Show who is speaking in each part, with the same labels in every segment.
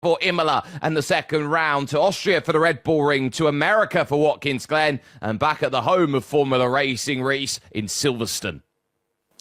Speaker 1: for Imola and the second round, to Austria for the Red Bull Ring, to America for Watkins Glen, and back at the home of Formula Racing, Reese, in Silverstone.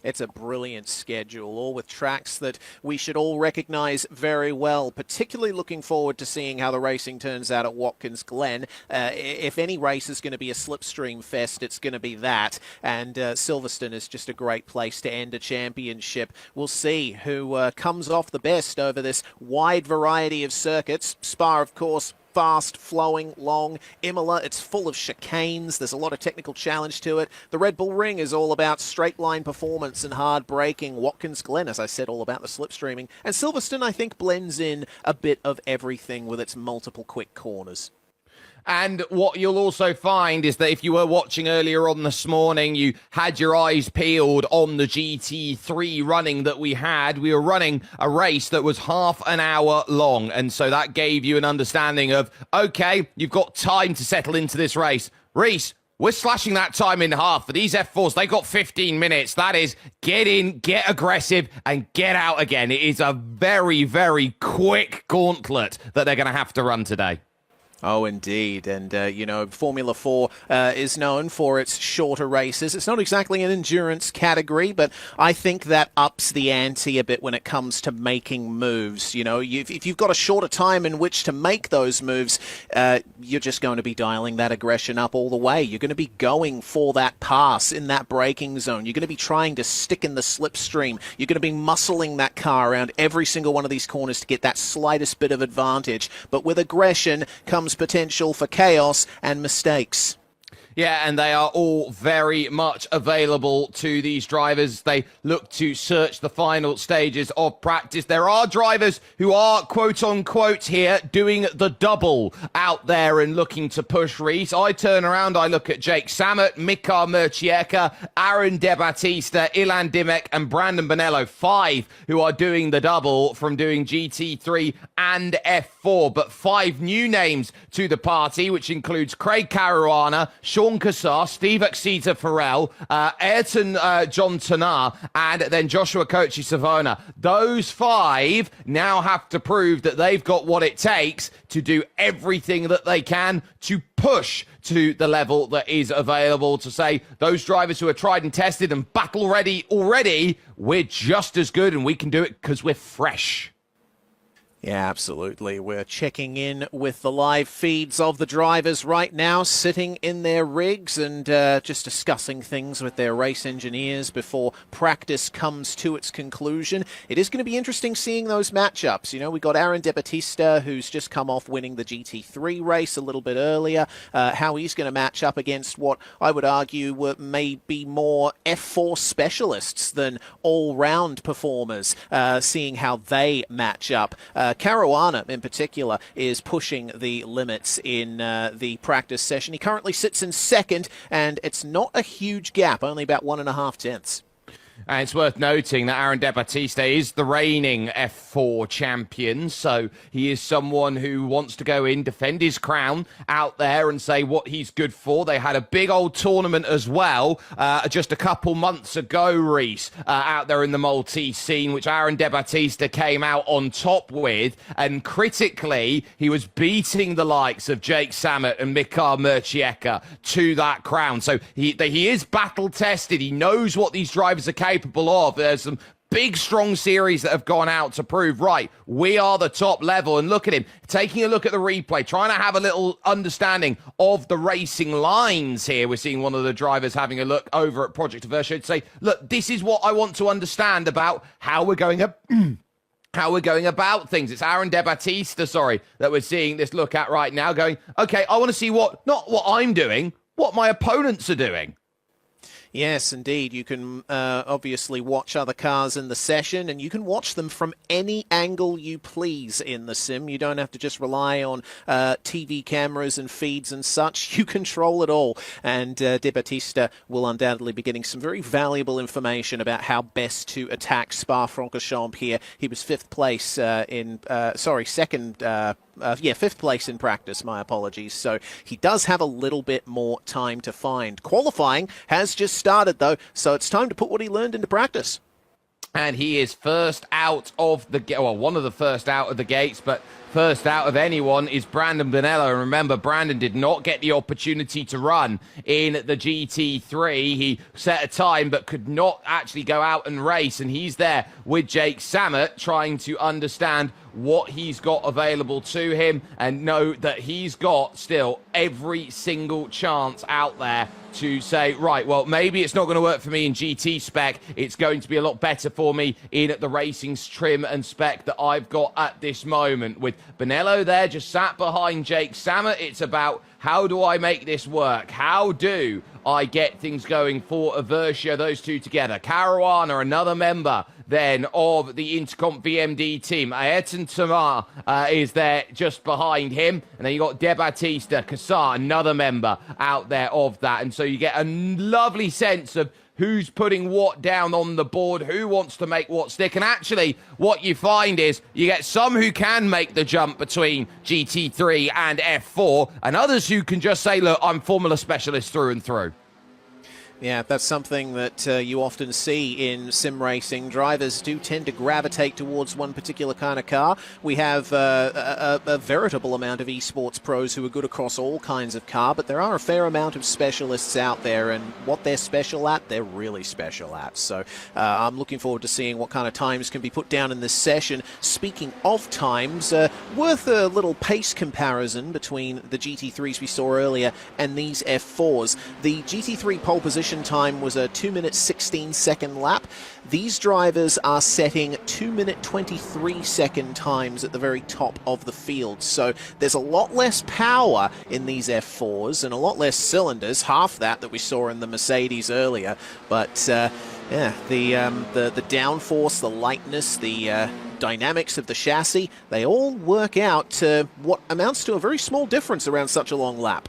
Speaker 2: It's a brilliant schedule, all with tracks that we should all recognise very well, particularly looking forward to seeing how the racing turns out at Watkins Glen. If any race is going to be a slipstream fest, it's going to be that. And Silverstone is just a great place to end a championship. We'll see who comes off the best over this wide variety of circuits. Spa, of course, fast, flowing, long. Imola, it's full of chicanes. There's a lot of technical challenge to it. The Red Bull Ring is all about straight line performance and hard braking. Watkins Glen, as I said, all about the slipstreaming. And Silverstone, I think, blends in a bit of everything with its multiple quick corners.
Speaker 1: And what you'll also find is that if you were watching earlier on this morning, you had your eyes peeled on the GT3 running that we had. We were running a race that was half an hour long. And so that gave you an understanding of, okay, you've got time to settle into this race. Reese, we're slashing that time in half. For these F4s, they got 15 minutes. That is, get in, get aggressive, and get out again. It is a very, very quick gauntlet that they're going to have to run today.
Speaker 2: Oh, indeed. And, you know, Formula 4 is known for its shorter races. It's not exactly an endurance category, but I think that ups the ante a bit when it comes to making moves. You know, if you've got a shorter time in which to make those moves, you're just going to be dialing that aggression up all the way. You're going to be going for that pass in that braking zone. You're going to be trying to stick in the slipstream. You're going to be muscling that car around every single one of these corners to get that slightest bit of advantage. But with aggression comes potential for chaos and mistakes.
Speaker 1: Yeah, and they are all very much available to these drivers. They look to search the final stages of practice. There are drivers who are, quote-unquote, here doing the double out there and looking to push Reese. I turn around, I look at Jake Samet, Mika Murcieka, Aaron De Battista, Ilan Dimek, and Brandon Bonello. 5 who are doing the double from doing GT3 and F4. But 5 new names to the party, which includes Craig Caruana, Sean Cassar, Steve Exeter Farrell, Ayrton John Tanar, and then Joshua Kochi Savona. Those 5 now have to prove that they've got what it takes to do everything that they can to push to the level that is available, to say those drivers who are tried and tested and battle ready already, we're just as good and we can do it because we're fresh.
Speaker 2: Yeah, absolutely. We're checking in with the live feeds of the drivers right now, sitting in their rigs and just discussing things with their race engineers before practice comes to its conclusion. It is going to be interesting seeing those matchups. You know, we got Aaron De Battista, who's just come off winning the GT3 race a little bit earlier, how he's going to match up against what I would argue may be more F4 specialists than all-round performers, seeing how they match up. Caruana, in particular, is pushing the limits in the practice session. He currently sits in second, and it's not a huge gap, only about 1.5 tenths.
Speaker 1: And it's worth noting that Aaron De Battista is the reigning F4 champion, so he is someone who wants to go in, defend his crown out there and say what he's good for. They had a big old tournament as well just a couple months ago, Reese, out there in the Maltese scene, which Aaron De Battista came out on top with, and critically, he was beating the likes of Jake Samet and Mika Murcieka to that crown. So he is battle-tested. He knows what these drivers are capable of. There's some big, strong series that have gone out to prove, right, we are the top level. And look at him, taking a look at the replay, trying to have a little understanding of the racing lines here. We're seeing one of the drivers having a look over at Project Aversion to say, look, this is what I want to understand about how we're going about things. It's Aaron De Battista, that we're seeing this look at right now, going, okay, I want to see not what I'm doing, what my opponents are doing.
Speaker 2: Yes, indeed. You can obviously watch other cars in the session, and you can watch them from any angle you please in the sim. You don't have to just rely on TV cameras and feeds and such. You control it all. And De Battista will undoubtedly be getting some very valuable information about how best to attack Spa-Francorchamps here. He was fifth place fifth place in practice, my apologies. So he does have a little bit more time to find. Qualifying has just started, though, so it's time to put what he learned into practice.
Speaker 1: And he is first out of the gate, well, one of the first out of the gates, but First out of anyone is Brandon Bonello. And remember, Brandon did not get the opportunity to run in the GT3. He set a time but could not actually go out and race. And he's there with Jake Samet trying to understand what he's got available to him and know that he's got still every single chance out there to say, right, well, maybe it's not going to work for me in GT spec. It's going to be a lot better for me in the racing trim and spec that I've got at this moment. With Bonello there just sat behind Jake Samet, it's about how do I make this work? How do I get things going for Aversia, those two together? Caruana, another member then of the Intercomp VMD team. Ayrton Tamar is there just behind him. And then you got De Batista, Cassar, another member out there of that. And so you get a lovely sense of who's putting what down on the board, who wants to make what stick. And actually, what you find is you get some who can make the jump between GT3 and F4, and others who can just say, look, I'm Formula Specialist through and through.
Speaker 2: Yeah, that's something that you often see in sim racing. Drivers do tend to gravitate towards one particular kind of car. We have a veritable amount of esports pros who are good across all kinds of car, but there are a fair amount of specialists out there, and what they're special at, they're really special at. So I'm looking forward to seeing what kind of times can be put down in this session. Speaking of times, worth a little pace comparison between the GT3s we saw earlier and these F4s. The GT3 pole position time was a 2-minute 16-second lap. These drivers are setting 2-minute 23-second times at the very top of the field. So there's a lot less power in these F4s and a lot less cylinders, half that we saw in the Mercedes earlier. But yeah, the downforce, the lightness, the dynamics of the chassis, they all work out to what amounts to a very small difference around such a long lap.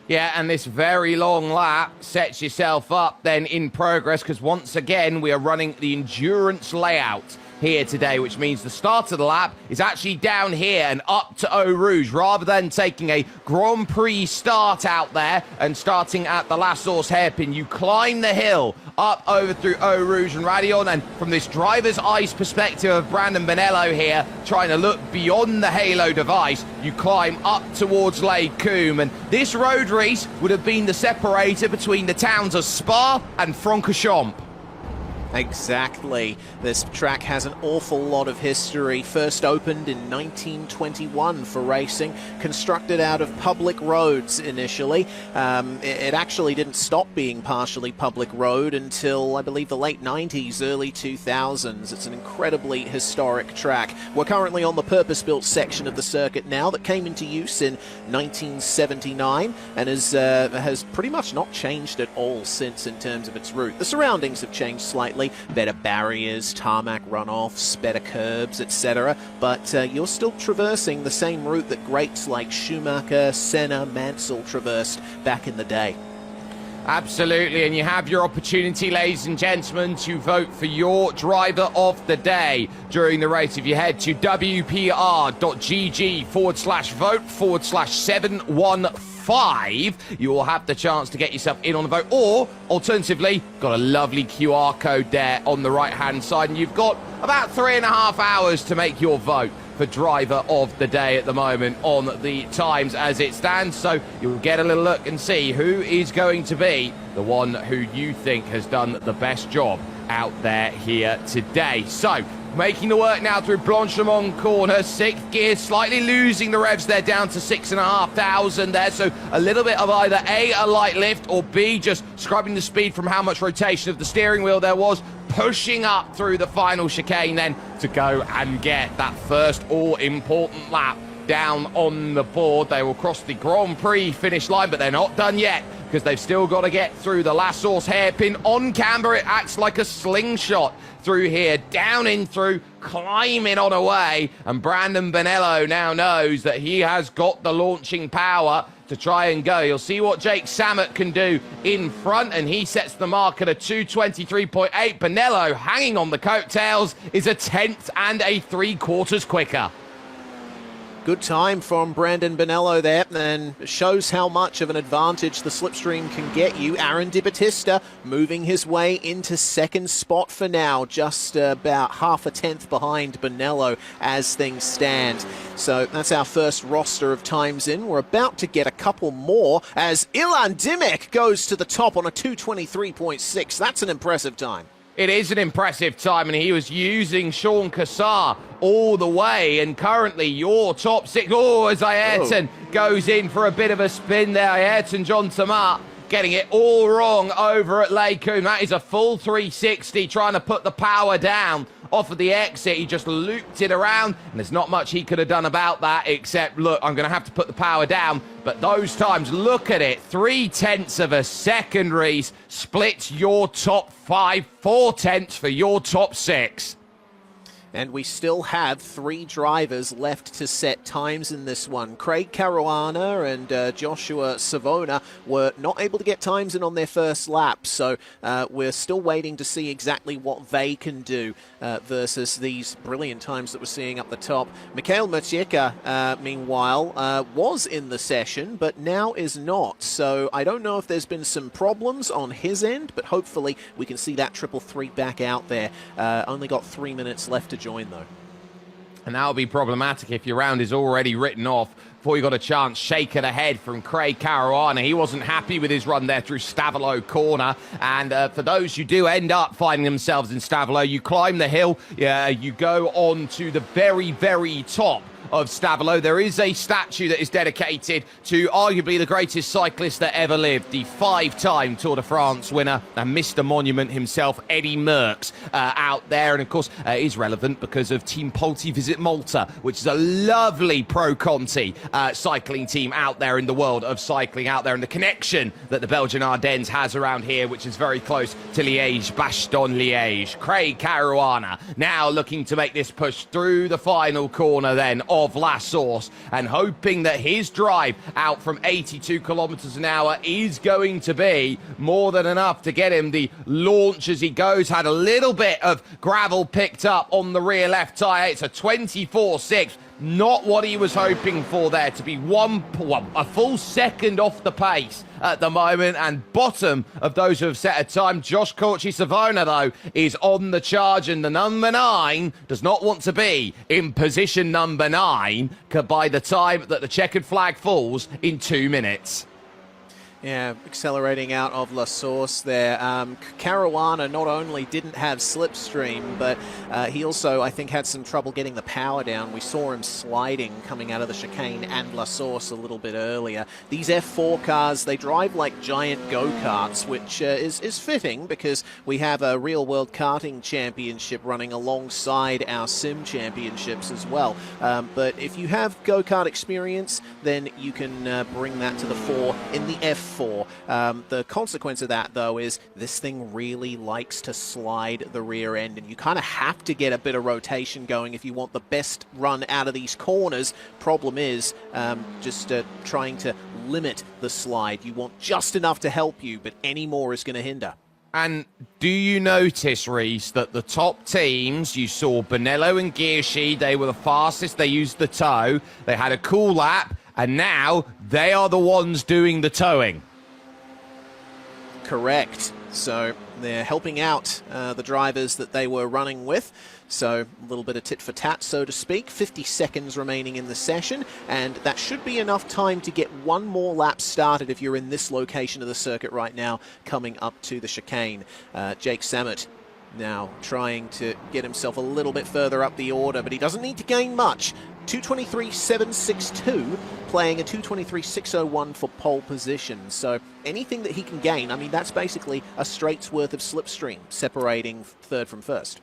Speaker 1: Yeah, and this very long lap sets yourself up then in progress, because once again we are running the endurance layout here today, which means the start of the lap is actually down here and up to Eau Rouge, rather than taking a Grand Prix start out there and starting at the La Source hairpin. You climb the hill up over through Eau Rouge and Radion, and from this driver's eyes perspective of Brandon Bonello here, trying to look beyond the halo device, you climb up towards Les Combes, and this road race would have been the separator between the towns of Spa and Francorchamps.
Speaker 2: Exactly. This track has an awful lot of history. First opened in 1921 for racing, constructed out of public roads initially. It actually didn't stop being partially public road until, I believe, the late 90s, early 2000s. It's an incredibly historic track. We're currently on the purpose-built section of the circuit now that came into use in 1979 and has pretty much not changed at all since in terms of its route. The surroundings have changed slightly. Better barriers, tarmac runoffs, better curbs, etc. But you're still traversing the same route that greats like Schumacher, Senna, Mansell traversed back in the day.
Speaker 1: Absolutely, and you have your opportunity, ladies and gentlemen, to vote for your driver of the day during the race. If you head to wpr.gg/vote/715, you will have the chance to get yourself in on the vote, or alternatively, got a lovely QR code there on the right-hand side, and you've got about 3.5 hours to make your vote for driver of the day at the moment on the times as it stands. So you'll get a little look and see who is going to be the one who you think has done the best job out there here today. So making the work now through Blanchemont corner, 6th gear, slightly losing the revs there down to 6,500 there. So a little bit of either A, a light lift, or B, just scrubbing the speed from how much rotation of the steering wheel there was, pushing up through the final chicane then to go and get that first all-important lap down on the board. They will cross the Grand Prix finish line, but they're not done yet, because they've still got to get through the La Source hairpin. On camber, it acts like a slingshot through here, down in through, climbing on away, and Brandon Bonello now knows that he has got the launching power to try and go. You'll see what Jake Samet can do in front, and he sets the mark at a 2:23.8. Bonello, hanging on the coattails, is a 10th and a 3/4 quicker.
Speaker 2: Good time from Brandon Bonello there, and shows how much of an advantage the slipstream can get you. Aaron Di Battista moving his way into second spot for now, just about half a tenth behind Bonello as things stand. So that's our first roster of times in. We're about to get a couple more as Ilan Dimek goes to the top on a 2:23.6. That's an impressive time.
Speaker 1: It is an impressive time, and he was using Sean Cassar all the way, and currently your top six. Oh, as Ayrton goes in for a bit of a spin there. Ayrton John Tamat getting it all wrong over at Lacoon. That is a full 360, trying to put the power down off of the exit. He just looped it around, and there's not much he could have done about that, except, look, I'm going to have to put the power down. But those times, look at it, 0.3 of a second, Reese, splits your top 5, 0.4 for your top 6.
Speaker 2: And we still have 3 drivers left to set times in this one. Craig Caruana and Joshua Savona were not able to get times in on their first lap, so we're still waiting to see exactly what they can do versus these brilliant times that we're seeing up the top. Mikhail Macieka, meanwhile, was in the session, but now is not. So I don't know if there's been some problems on his end, but hopefully we can see that 333 back out there. Only got 3 minutes left to join, though.
Speaker 1: And that'll be problematic if your round is already written off before you got a chance. Shake it ahead from Craig Caruana. He wasn't happy with his run there through Stavilo Corner. And for those who do end up finding themselves in Stavilo, you climb the hill, you go on to the very, very top of Stavilo. There is a statue that is dedicated to arguably the greatest cyclist that ever lived, the 5-time Tour de France winner and Mr. Monument himself, Eddie Merckx, out there. And of course, is relevant because of Team Polti Visit Malta, which is a lovely pro-Conti cycling team out there in the world of cycling out there, and the connection that the Belgian Ardennes has around here, which is very close to Liège, Bastogne-Liège. Craig Caruana now looking to make this push through the final corner then of La Source, and hoping that his drive out from 82 kilometers an hour is going to be more than enough to get him the launch as he goes. Had a little bit of gravel picked up on the rear left tyre. It's a 24.6. Not what he was hoping for there, to be a full second off the pace at the moment, and bottom of those who have set a time. Josh Corchi Savona, though, is on the charge, and the number 9 does not want to be in position number 9 by the time that the checkered flag falls in 2 minutes.
Speaker 2: Yeah, accelerating out of La Source there. Caruana not only didn't have slipstream, but he also, I think, had some trouble getting the power down. We saw him sliding coming out of the chicane and La Source a little bit earlier. These F4 cars, they drive like giant go-karts, which is fitting because we have a real-world karting championship running alongside our sim championships as well. But if you have go-kart experience, then you can bring that to the fore in the F4. The consequence of that, though, is this thing really likes to slide the rear end, and you kind of have to get a bit of rotation going if you want the best run out of these corners. Problem is just trying to limit the slide. You want just enough to help you, but any more is going to hinder.
Speaker 1: And do you notice, Reese, that the top teams, you saw Bonello and Ghirschi, they were the fastest, they used the toe, they had a cool lap, and now they are the ones doing the towing.
Speaker 2: Correct. So they're helping out the drivers that they were running with. So a little bit of tit for tat, so to speak. 50 seconds remaining in the session, and that should be enough time to get one more lap started if you're in this location of the circuit right now, coming up to the chicane. Jake Samet now trying to get himself a little bit further up the order, but he doesn't need to gain much. 2:23.762, playing a 2:23.601 for pole position. So anything that he can gain, I mean, that's basically a straight's worth of slipstream separating third from first.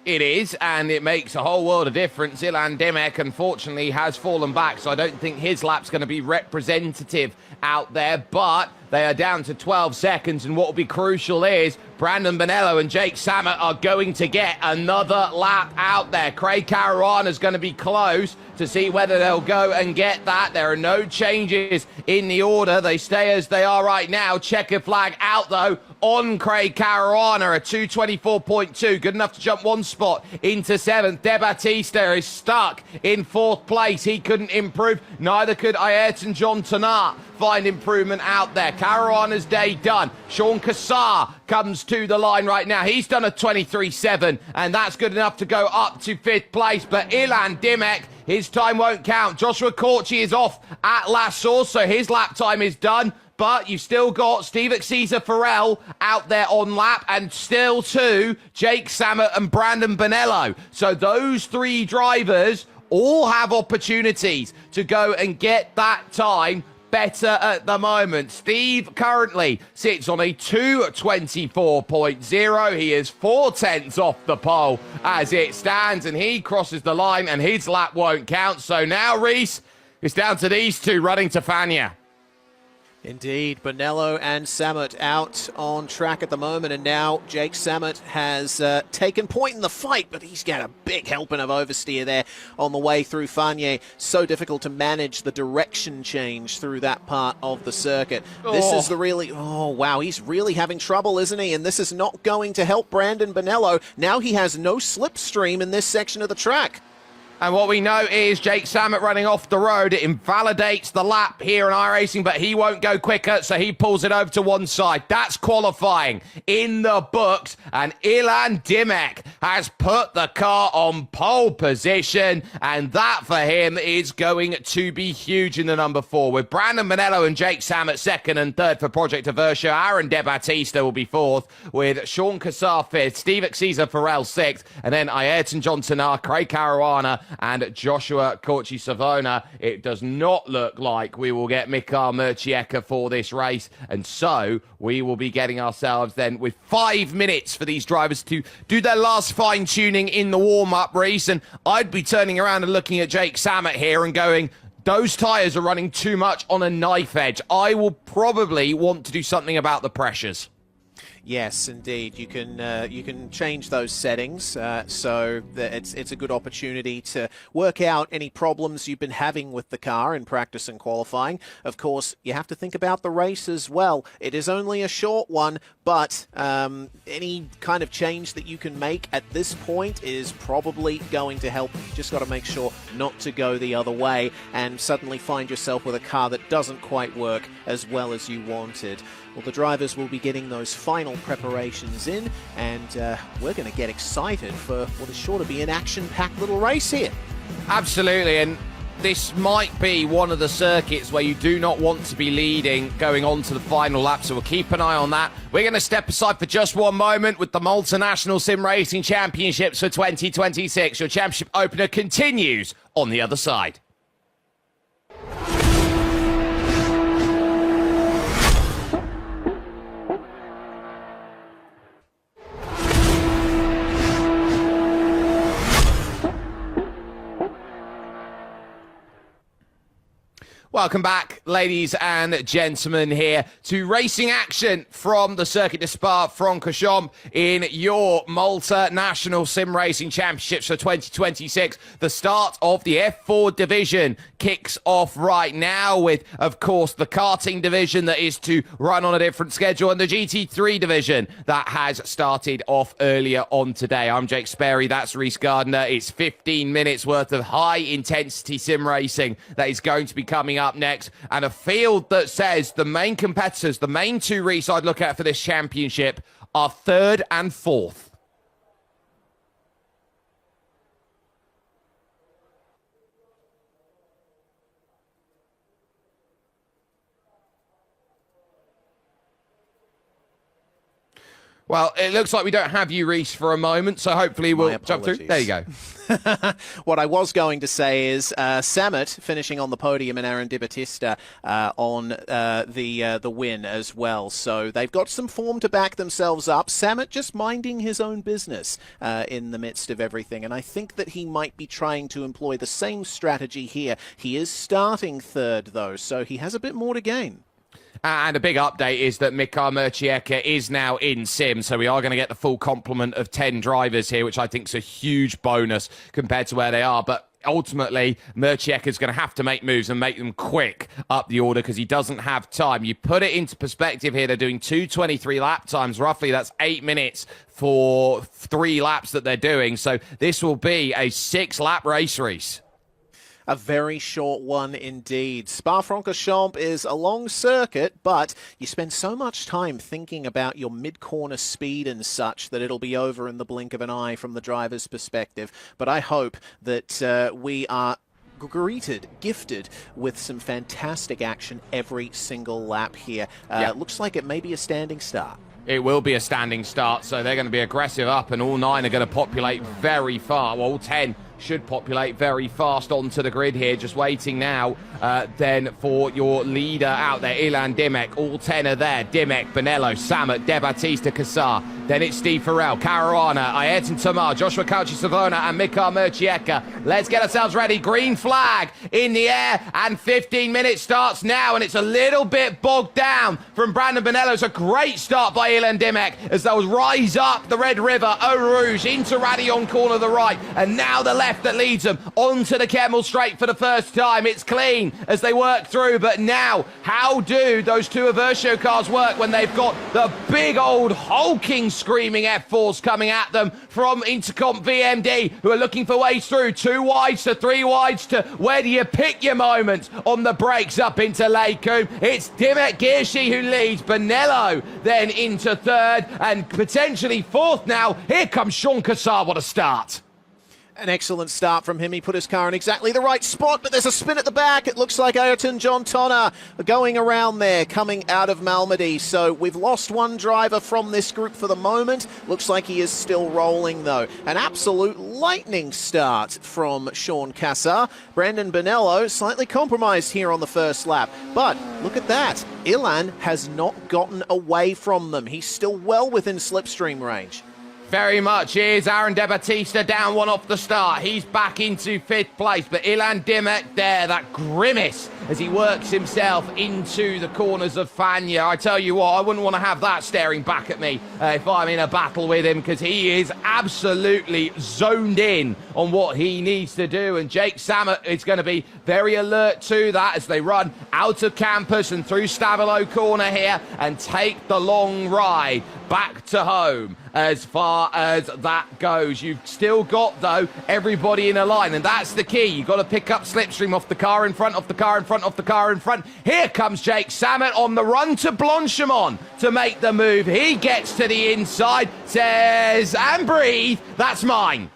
Speaker 1: It is, and it makes a whole world of difference. Ilan Dimek, unfortunately, has fallen back, so I don't think his lap's going to be representative out there, but They are down to 12 seconds, and what will be crucial is Brandon Bonello and Jake Samet are going to get another lap out there. Craig Caruana is going to be close to see whether they'll go and get that. There are no changes in the order. They stay as they are right now. Checkered flag out, though, on Craig Caruana, a 2:24.2. Good enough to jump one spot into 7th. De Batista is stuck in 4th place. He couldn't improve. Neither could Ayrton John Tonat find improvement out there. Caruana's day done. Sean Cassar comes to the line right now. He's done a 23.7, and that's good enough to go up to 5th place. But Ilan Dimek, his time won't count. Joshua Corci is off at last source, so his lap time is done. But you've still got Steve Caesar Farrell out there on lap, and still too, Jake Samet and Brandon Bonello. So those 3 drivers all have opportunities to go and get that time better at the moment. Steve currently sits on a 2:24.0. He is 4/10 off the pole as it stands, and he crosses the line, and his lap won't count. So now, Reese, it's down to these 2 running to Fania.
Speaker 2: Indeed, Bonello and Samet out on track at the moment, and now Jake Samet has taken point in the fight, but he's got a big helping of oversteer there on the way through Fagnes. So difficult to manage the direction change through that part of the circuit. This is the really, oh wow, he's really having trouble, isn't he? And this is not going to help Brandon Bonello. Now he has no slipstream in this section of the track.
Speaker 1: And what we know is Jake Samet running off the road. It invalidates the lap here in iRacing, but he won't go quicker, so he pulls it over to one side. That's qualifying in the books, and Ilan Dimek has put the car on pole position, and that for him is going to be huge in the number 4. With Brandon Bonello and Jake Samet 2nd and 3rd for Project Aversia, Aaron De Batista will be 4th, with Sean Cassar 5th, Steve Caesar Farrell 6th, and then Ayrton John Tonat, Craig Caruana, and Joshua Corci Savona. It does not look like we will get Mikael Murcieka for this race, and so we will be getting ourselves then with 5 minutes for these drivers to do their last fine-tuning in the warm-up race, and I'd be turning around and looking at Jake Samet here and going, those tyres are running too much on a knife edge. I will probably want to do something about the pressures.
Speaker 2: Yes, indeed. You can change those settings so that it's a good opportunity to work out any problems you've been having with the car in practice and qualifying. Of course, you have to think about the race as well. It is only a short one, but any kind of change that you can make at this point is probably going to help. You just got to make sure not to go the other way and suddenly find yourself with a car that doesn't quite work as well as you wanted. Well, the drivers will be getting those final preparations in, and we're going to get excited for what is sure to be an action-packed little race here.
Speaker 1: Absolutely, and this might be one of the circuits where you do not want to be leading going on to the final lap, so we'll keep an eye on that. We're going to step aside for just one moment with the Malta National Sim Racing Championships for 2026. Your championship opener continues on the other side. Welcome back, ladies and gentlemen, here to racing action from the Circuit de Spa-Francorchamps in your Malta National Sim Racing Championships for 2026. The start of the F4 division kicks off right now with, of course, the karting division that is to run on a different schedule and the GT3 division that has started off earlier on today. I'm Jake Sperry, that's Reese Gardner. It's 15 minutes worth of high-intensity sim racing that is going to be coming up next, and a field that says the main competitors, the main 2 Reese I'd look at for this championship are 3rd and 4th. Well, it looks like we don't have you, Reese, for a moment, so hopefully we'll jump through. There you go.
Speaker 2: What I was going to say is Samet finishing on the podium and Aaron Di Battista on the win as well. So they've got some form to back themselves up. Samet just minding his own business in the midst of everything. And I think that he might be trying to employ the same strategy here. He is starting 3rd, though, so he has a bit more to gain.
Speaker 1: And a big update is that Mika Murcieka is now in sim, so we are going to get the full complement of 10 drivers here, which I think is a huge bonus compared to where they are. But ultimately, Murcieka is going to have to make moves and make them quick up the order because he doesn't have time. You put it into perspective here, they're doing 2:23 lap times. Roughly, that's 8 minutes for 3 laps that they're doing. So this will be a 6-lap race, Reese.
Speaker 2: A very short one indeed. Spa-Francorchamps is a long circuit, but you spend so much time thinking about your mid-corner speed and such that it'll be over in the blink of an eye from the driver's perspective. But I hope that we are gifted with some fantastic action every single lap here. Looks like it may be a standing start.
Speaker 1: It will be a standing start, so they're going to be aggressive up, and all 9 are going to populate very far. Well, all 10 should populate very fast onto the grid here, just waiting now then for your leader out there, Ilan Dimek. All 10 are there. Dimek, Bonello, Samet, De Battista, Kassar. Then it's Steve Farrell, Caruana, Ayrton Tamar, Joshua Calci Savona, and Mika Murcieka. Let's get ourselves ready. Green flag in the air, and 15 minutes starts now, and it's a little bit bogged down from Brandon Bonello. It's a great start by Ilan Dimek as they'll rise up the Red River, Eau Rouge, into Radion corner the right, and now the left that leads them onto the Kemmel Straight for the first time. It's clean as they work through, but now how do those 2 Aversio cars work when they've got the big old hulking screaming F4s coming at them from Intercom VMD, who are looking for ways through. 2 wides to 3 wides to where do you pick your moment on the brakes up into Lakeum. It's Dimek Girshi who leads. Bonello then into 3rd and potentially 4th now. Here comes Sean Kassar. What a start.
Speaker 2: An excellent start from him. He put his car in exactly the right spot, but there's a spin at the back. It looks like Ayrton John Tonner going around there, coming out of Malmedy. So we've lost 1 driver from this group for the moment. Looks like he is still rolling, though. An absolute lightning start from Sean Kassar. Brandon Bonello slightly compromised here on the first lap. But look at that. Ilan has not gotten away from them. He's still well within slipstream range.
Speaker 1: Very much. Here's Aaron De Battista down 1 off the start. He's back into 5th place, but Ilan Dimek there, that grimace as he works himself into the corners of Fania. I tell you what, I wouldn't want to have that staring back at me if I'm in a battle with him, because he is absolutely zoned in on what he needs to do, and Jake Samet is going to be very alert to that as they run out of campus and through Stavilo corner here and take the long ride back to home. As far as that goes, you've still got, though, everybody in a line, and that's the key. You've got to pick up slipstream off the car in front, off the car in front, off the car in front. Here comes Jake Samet on the run to Blanchimont to make the move. He gets to the inside, says, and breathe, that's mine.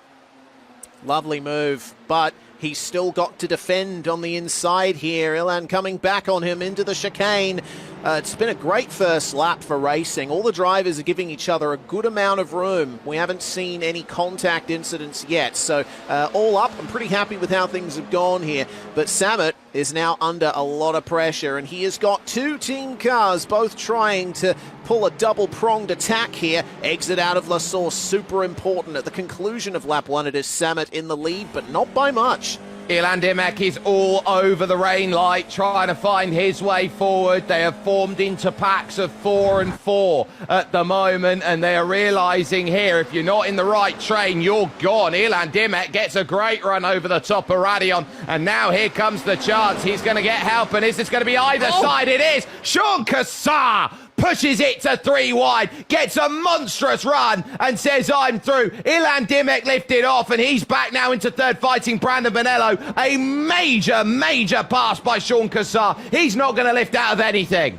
Speaker 2: Lovely move, but he's still got to defend on the inside here. Ilan coming back on him into the chicane. It's been a great first lap for racing. All the drivers are giving each other a good amount of room. We haven't seen any contact incidents yet. So all up, I'm pretty happy with how things have gone here. But Samet is now under a lot of pressure, and he has got 2 team cars both trying to pull a double-pronged attack here. Exit out of La Source, super important. At the conclusion of lap 1, it is Samet in the lead, but not by much.
Speaker 1: Ilan Dimek is all over the rain light, trying to find his way forward. They have formed into packs of 4 and 4 at the moment, and they are realising here, if you're not in the right train, you're gone. Ilan Dimek gets a great run over the top of Radion, and now here comes the chance. He's going to get help, and is this going to be either side? It is. Sean Kassar pushes it to 3 wide, gets a monstrous run and says, I'm through. Ilan Dimek lifted off, and he's back now into 3rd, fighting Brandon Bonello. A major, major pass by Sean Kassar. He's not going to lift out of anything.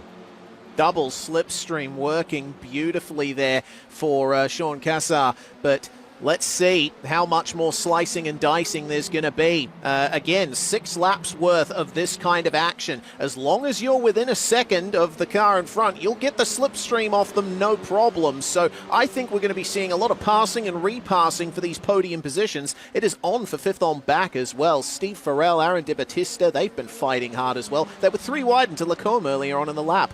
Speaker 2: Double slipstream working beautifully there for Sean Kassar, but let's see how much more slicing and dicing there's going to be. Again, 6 laps worth of this kind of action. As long as you're within a second of the car in front, you'll get the slipstream off them, no problem. So I think we're going to be seeing a lot of passing and repassing for these podium positions. It is on for 5th on back as well. Steve Farrell, Aaron De Battista, they've been fighting hard as well. They were 3 wide into Lacombe earlier on in the lap.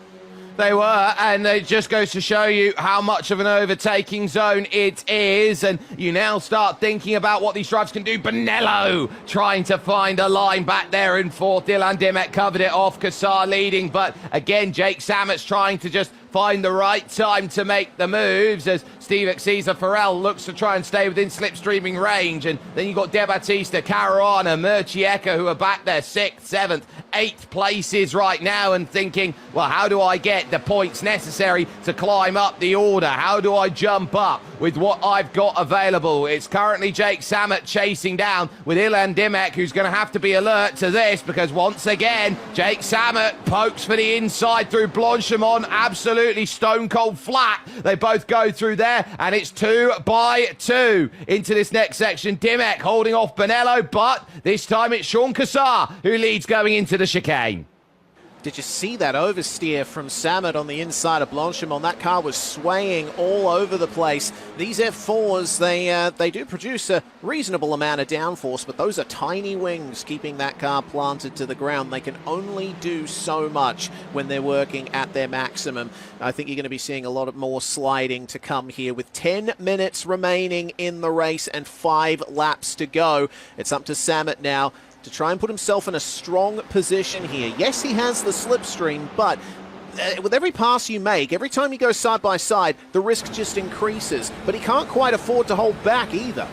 Speaker 1: They were, and it just goes to show you how much of an overtaking zone it is, and you now start thinking about what these drivers can do. Bonello trying to find a line back there in fourth. Ilan Dimek covered it off, Kassar leading, but again, Jake Sammett's trying to just find the right time to make the moves as Steve Caesar Farrell looks to try and stay within slipstreaming range. And then you've got De Battista, Caruana, Murcieka, who are back there 6th, 7th, 8th places right now and thinking, well, how do I get the points necessary to climb up the order? How do I jump up with what I've got available? It's currently Jake Sammet chasing down with Ilan Dimek, who's going to have to be alert to this because once again, Jake Sammet pokes for the inside through Blanchimont, absolutely stone cold flat. They both go through there, and it's 2 by 2 into this next section. Dimek holding off Bonello, but this time it's Sean Kassar who leads going into the chicane.
Speaker 2: Did you see that oversteer from Sammet on the inside of Blanchimont? That car was swaying all over the place. These F4s, they do produce a reasonable amount of downforce, but those are tiny wings keeping that car planted to the ground. They can only do so much when they're working at their maximum. I think you're going to be seeing a lot more sliding to come here with 10 minutes remaining in the race and 5 laps to go. It's up to Sammet now to try and put himself in a strong position here. Yes, he has the slipstream, but with every pass you make, every time you go side by side, the risk just increases. But he can't quite afford to hold back either.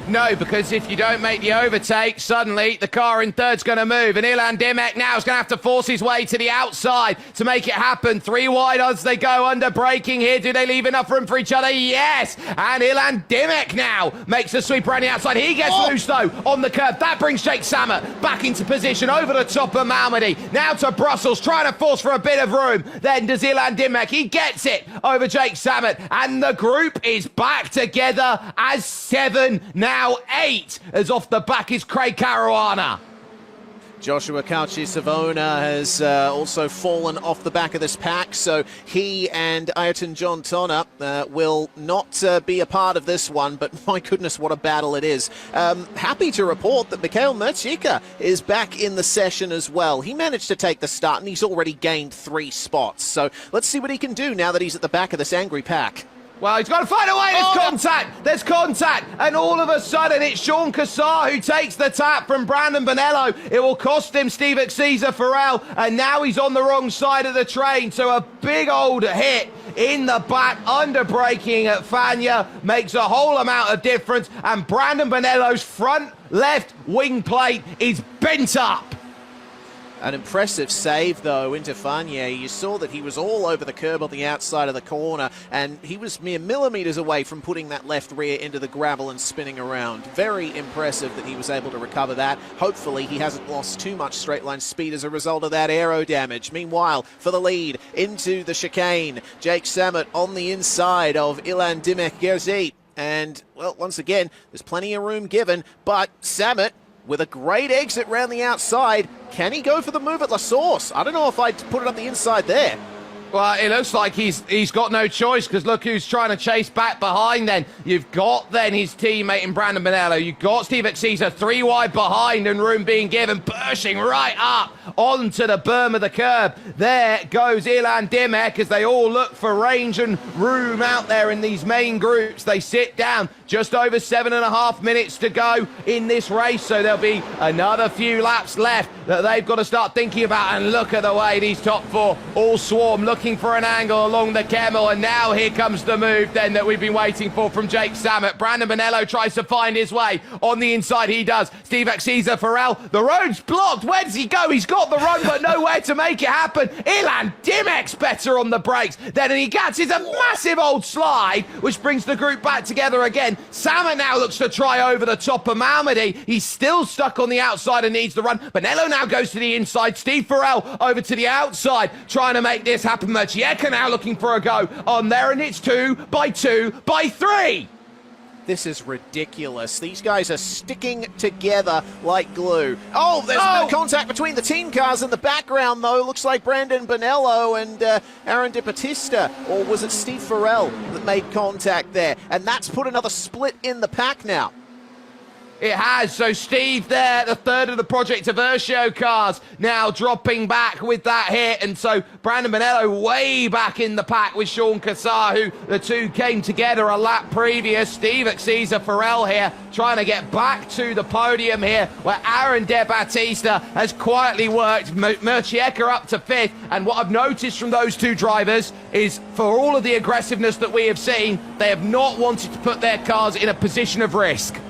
Speaker 1: No, because if you don't make the overtake, suddenly the car in third's going to move. And Ilan Dimek now is going to have to force his way to the outside to make it happen. 3 wide as they go under braking here. Do they leave enough room for each other? Yes! And Ilan Dimek now makes a sweep around the outside. He gets loose, though, on the curve. That brings Jake Sammet back into position over the top of Malmedy. Now to Brussels, trying to force for a bit of room. Then does Ilan Dimek. He gets it over Jake Sammet. And the group is back together as 7 now. 8 as off the back is Craig Caruana.
Speaker 2: Joshua Cauchi-Savona has also fallen off the back of this pack, so he and Ayrton John Tonner will not be a part of this one, but my goodness, what a battle it is. Happy to report that Mikhail Murcieka is back in the session as well. He managed to take the start, and he's already gained 3 spots, so let's see what he can do now that he's at the back of this angry pack.
Speaker 1: Well, he's got to find a way. There's contact. And all of a sudden, it's Sean Kassar who takes the tap from Brandon Bonello. It will cost him Steve Caesar Farrell. And now he's on the wrong side of the train. So a big old hit in the back, under braking at Fania makes a whole amount of difference. And Brandon Bonello's front left wing plate is bent up.
Speaker 2: An impressive save, though, into Fanier. You saw that he was all over the curb on the outside of the corner, and he was mere millimetres away from putting that left rear into the gravel and spinning around. Very impressive that he was able to recover that. Hopefully, he hasn't lost too much straight-line speed as a result of that aero damage. Meanwhile, for the lead into the chicane, Jake Sammet on the inside of Ilan Dimek-Gerzi. And, well, once again, there's plenty of room given, but Sammet, with a great exit round the outside, can he go for the move at La Source? I don't know if I'd put it up the inside there.
Speaker 1: Well, it looks like he's got no choice because look who's trying to chase back behind then. You've got then his teammate in Brandon Bonello. You've got Steve Caesar 3 wide behind and room being given, pushing right up onto the berm of the curb. There goes Ilan Dimek as they all look for range and room out there in these main groups. They sit down. Just over 7.5 minutes to go in this race, so there'll be another few laps left that they've got to start thinking about. And look at the way these top 4 all swarm, looking for an angle along the Kemmel. And now here comes the move then that we've been waiting for from Jake Sammet. Brandon Bonello tries to find his way. On the inside he does. Steve Caesar Farrell, the road's blocked. Where does he go? He's got the run, but nowhere to make it happen. Ilan Dimek's better on the brakes. Then he catches a massive old slide, which brings the group back together again. Sammet now looks to try over the top of Malmedy. He's still stuck on the outside and needs the run. Bonello now goes to the inside. Steve Farrell over to the outside, trying to make this happen. Murcieka now looking for a go on there, and it's 2 by 2 by 3.
Speaker 2: This is ridiculous. These guys are sticking together like glue. Oh, there's no contact between the team cars in the background, though. Looks like Brandon Bonello and Aaron De Battista, or was it Steve Farrell that made contact there? And that's put another split in the pack now.
Speaker 1: It has. So Steve there, the third of the Project Aversio cars, now dropping back with that hit. And so Brandon Bonello way back in the pack with Sean Cassar, who the two came together a lap previous. Steve Cesar Farrell here trying to get back to the podium here, where Aaron De Battista has quietly worked Murcieka up to 5th. And what I've noticed from those two drivers is, for all of the aggressiveness that we have seen, they have not wanted to put their cars in a position of risk.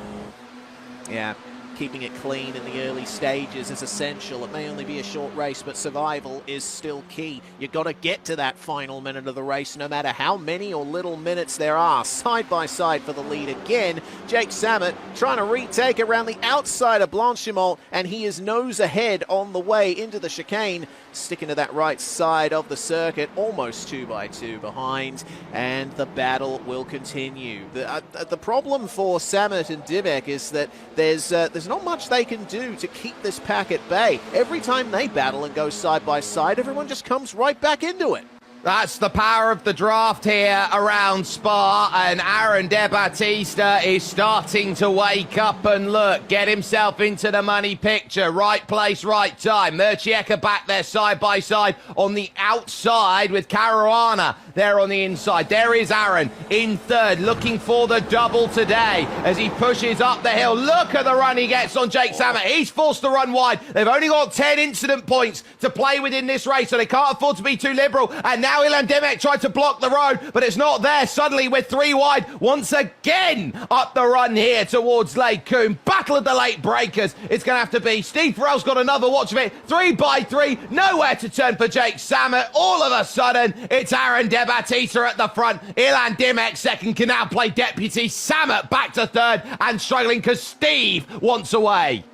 Speaker 2: Yeah, keeping it clean in the early stages is essential. It may only be a short race, but survival is still key. You've got to get to that final minute of the race, no matter how many or little minutes there are. Side by side for the lead again. Jake Samet trying to retake around the outside of Blanchimont, and he is nose ahead on the way into the chicane, sticking to that right side of the circuit, almost 2 by 2 behind, and the battle will continue. The problem for Samet and Dimek is that there's not much they can do to keep this pack at bay. Every time they battle and go side by side, everyone just comes right back into it.
Speaker 1: That's the power of the draft here around Spa, and Aaron De Battista is starting to wake up and look, get himself into the money picture. Right place, right time. Murcieka back there side by side on the outside with Caruana there on the inside. There is Aaron in third, looking for the double today as he pushes up the hill. Look at the run he gets on Jake Samet. He's forced to run wide. They've only got 10 incident points to play with in this race, so they can't afford to be too liberal. And now Ilan Dimek tried to block the road, but it's not there. Suddenly we're 3 wide once again up the run here towards Lake Coombe. Battle of the late breakers. It's going to have to be. Steve Farrell's got another watch of it. 3 by 3. Nowhere to turn for Jake Samet. All of a sudden, it's Aaron De Battista at the front. Ilan Dimek second, can now play deputy. Samet back to third and struggling because Steve wants away.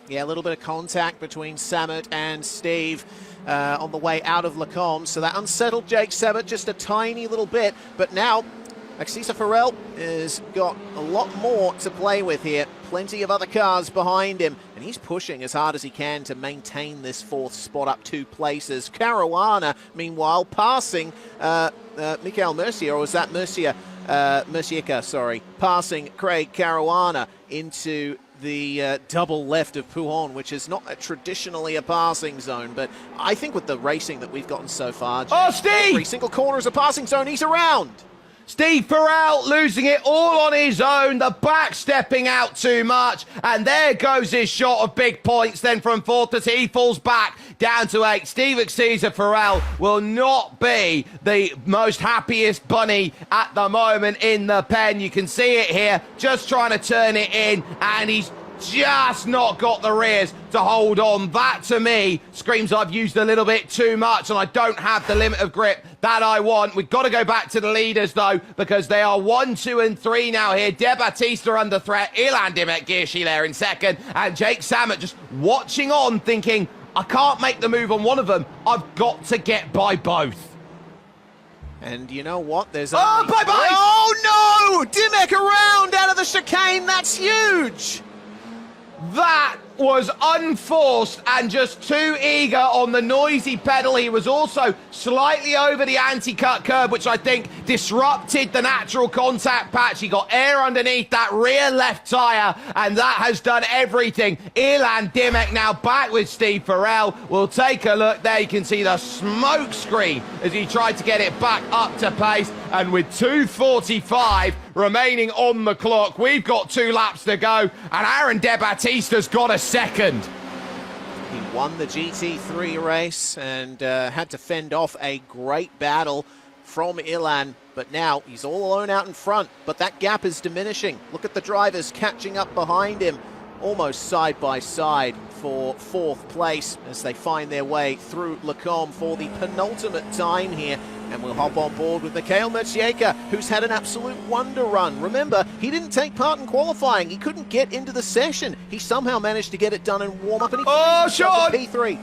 Speaker 2: Yeah, a little bit of contact between Samet and Steve on the way out of Lacombe, so that unsettled Jake Samet just a tiny little bit, but now Cesar Farrell has got a lot more to play with here. Plenty of other cars behind him, and he's pushing as hard as he can to maintain this 4th spot up 2 places. Caruana, meanwhile, passing Mikael Mercier, or was that Murcieka, sorry, passing Craig Caruana into the double left of Pouhon, which is not traditionally a passing zone, but I think with the racing that we've gotten so far,
Speaker 1: Steve!
Speaker 2: Every single corner is a passing zone. He's around.
Speaker 1: Steve Farrell losing it all on his own, the back stepping out too much, and there goes his shot of big points then from 4th as he falls back down to 8. Steve Cesar Farrell will not be the most happiest bunny at the moment in the pen. You can see it here, just trying to turn it in, and he's just not got the rears to hold on. That, to me, screams I've used a little bit too much and I don't have the limit of grip that I want. We've got to go back to the leaders, though, because they are 1, 2, and 3 now here. De Battista under threat. Ilan Dimek, Girshy there in second. And Jake Samet just watching on, thinking, I can't make the move on one of them. I've got to get by both.
Speaker 2: And you know what? There's
Speaker 1: bye-bye!
Speaker 2: Oh, no! Dimek around out of the chicane. That's huge!
Speaker 1: That was unforced and just too eager on the noisy pedal. He was also slightly over the anti-cut curb, which I think disrupted the natural contact patch. He got air underneath that rear left tyre, and that has done everything. Ilan Dimek now back with Steve Farrell. We'll take a look there. You can see the smoke screen as he tried to get it back up to pace, and with 2:45 remaining on the clock, we've got 2 laps to go, and Aaron De Battista's got a second.
Speaker 2: He won the GT3 race and had to fend off a great battle from Ilan, but now he's all alone out in front, but that gap is diminishing. Look at the drivers catching up behind him, almost side by side for 4th place as they find their way through Lacombe for the penultimate time here. And we'll hop on board with Mikael Murcieka, who's had an absolute wonder run. Remember, he didn't take part in qualifying. He couldn't get into the session. He somehow managed to get it done and warm up, and he
Speaker 1: Sean!
Speaker 2: P3.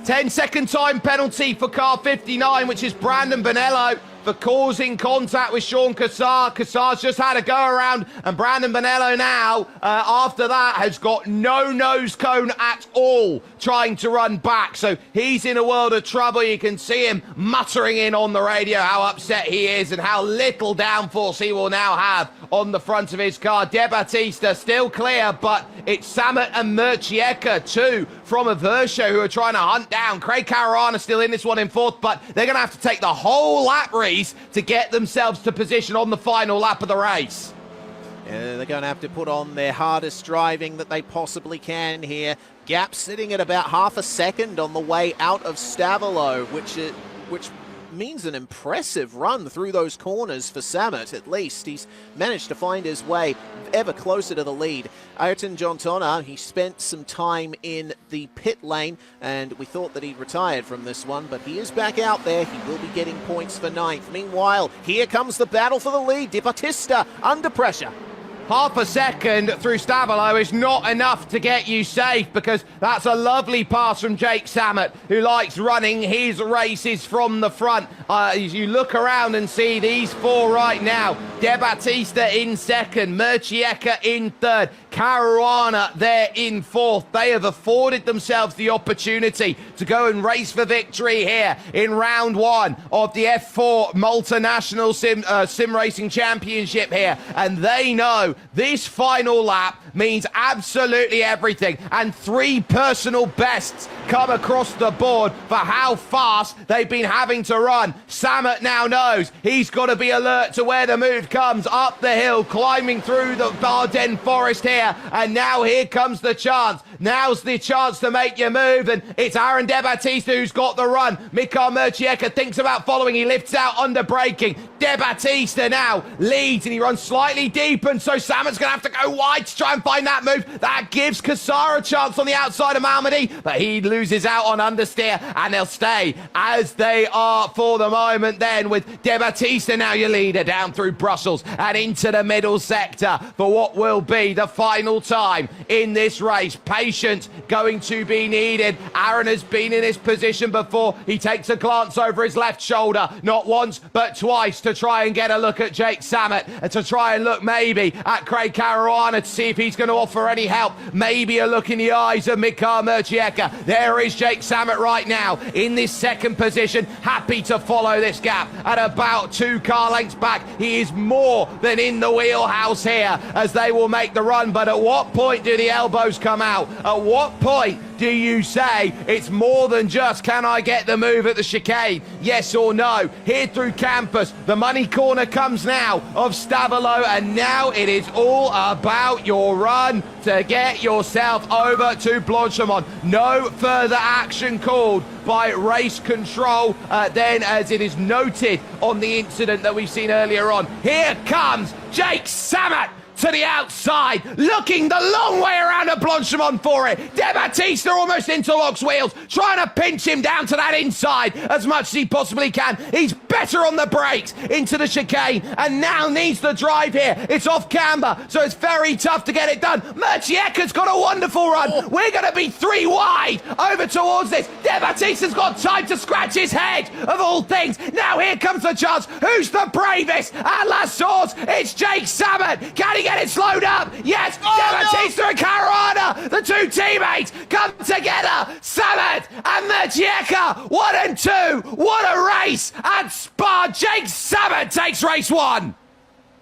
Speaker 1: 10-second time penalty for car 59, which is Brandon Bonello. for causing contact with Sean Cassar. Cassar's just had a go around, and Brandon Bonello now, after that, has got no nose cone at all, trying to run back. So he's in a world of trouble. You can see him muttering in on the radio how upset he is and how little downforce he will now have on the front of his car. De Battista still clear, but it's Samet and Murcieka too from Aversa who are trying to hunt down. Craig Caruana still in this one in fourth, but they're going to have to take the whole lap, Reese, to get themselves to position on the final lap of the race.
Speaker 2: Yeah, they're going to have to put on their hardest driving that they possibly can here. Gap sitting at about half a second on the way out of Stavolo, which means an impressive run through those corners for Samet. At least he's managed to find his way ever closer to the lead. Ayrton Jontona, he spent some time in the pit lane, and we thought that he'd retired from this one, but he is back out there. He will be getting points for ninth. Meanwhile, here comes the battle for the lead. De Battista under pressure.
Speaker 1: Half a second through Stavolo is not enough to get you safe, because that's a lovely pass from Jake Samet, who likes running his races from the front. As you look around and see these four right now, De Battista in second, Murcieka in third, Caruana there in fourth. They have afforded themselves the opportunity to go and race for victory here in round one of the F4 Malta National Sim Racing Championship here. And they know this final lap means absolutely everything. And 3 personal bests come across the board for how fast they've been having to run. Samet now knows he's got to be alert to where the move comes. Up the hill, climbing through the Ardennes forest here. And now here comes the chance. Now's the chance to make your move. And it's Aaron De Battista who's got the run. Mikael Murcieka thinks about following. He lifts out under braking. De Battista now leads, and he runs slightly deep. And so Samet's going to have to go wide to try and find that move. That gives Cassar a chance on the outside of Malmedy, but he loses out on understeer, and they'll stay as they are for the moment then, with De Battista now your leader down through Brussels and into the middle sector for what will be the final time in this race. Patience going to be needed. Aaron has been in this position before. He takes a glance over his left shoulder, not once but twice, to try and get a look at Jake Samet and to try and look maybe at Craig Caruana to see if he's going to offer any help. Maybe a look in the eyes of Mikael Murcieka. There is Jake Samet right now in this second position, happy to follow this gap at about 2 car lengths back. He is more than in the wheelhouse here as they will make the run. But at what point do the elbows come out? At what point do you say it's more than just can I get the move at the chicane? Yes or no? Here through campus, the money corner comes now of Stavolo, and now it is all about your run to get yourself over to Blanchimont. No further action called by race control then, as it is noted on the incident that we've seen earlier on. Here comes Jake Samet to the outside, looking the long way around at Blanchimont for it. De Battista almost interlocks wheels, trying to pinch him down to that inside as much as he possibly can. He's better on the brakes into the chicane, and now needs the drive here. It's off camber, so it's very tough to get it done. Murcieka's got a wonderful run. We're going to be 3 wide over towards this. De Battista's got time to scratch his head, of all things. Now here comes the chance. Who's the bravest? At La Source, it's Jake Samet. Can he get it slowed up? Yes. De Battista and Caruana, the 2 teammates, come together. Samet and Murcieka, 1 and 2. What a race at Spa. Jake Samet takes race 1.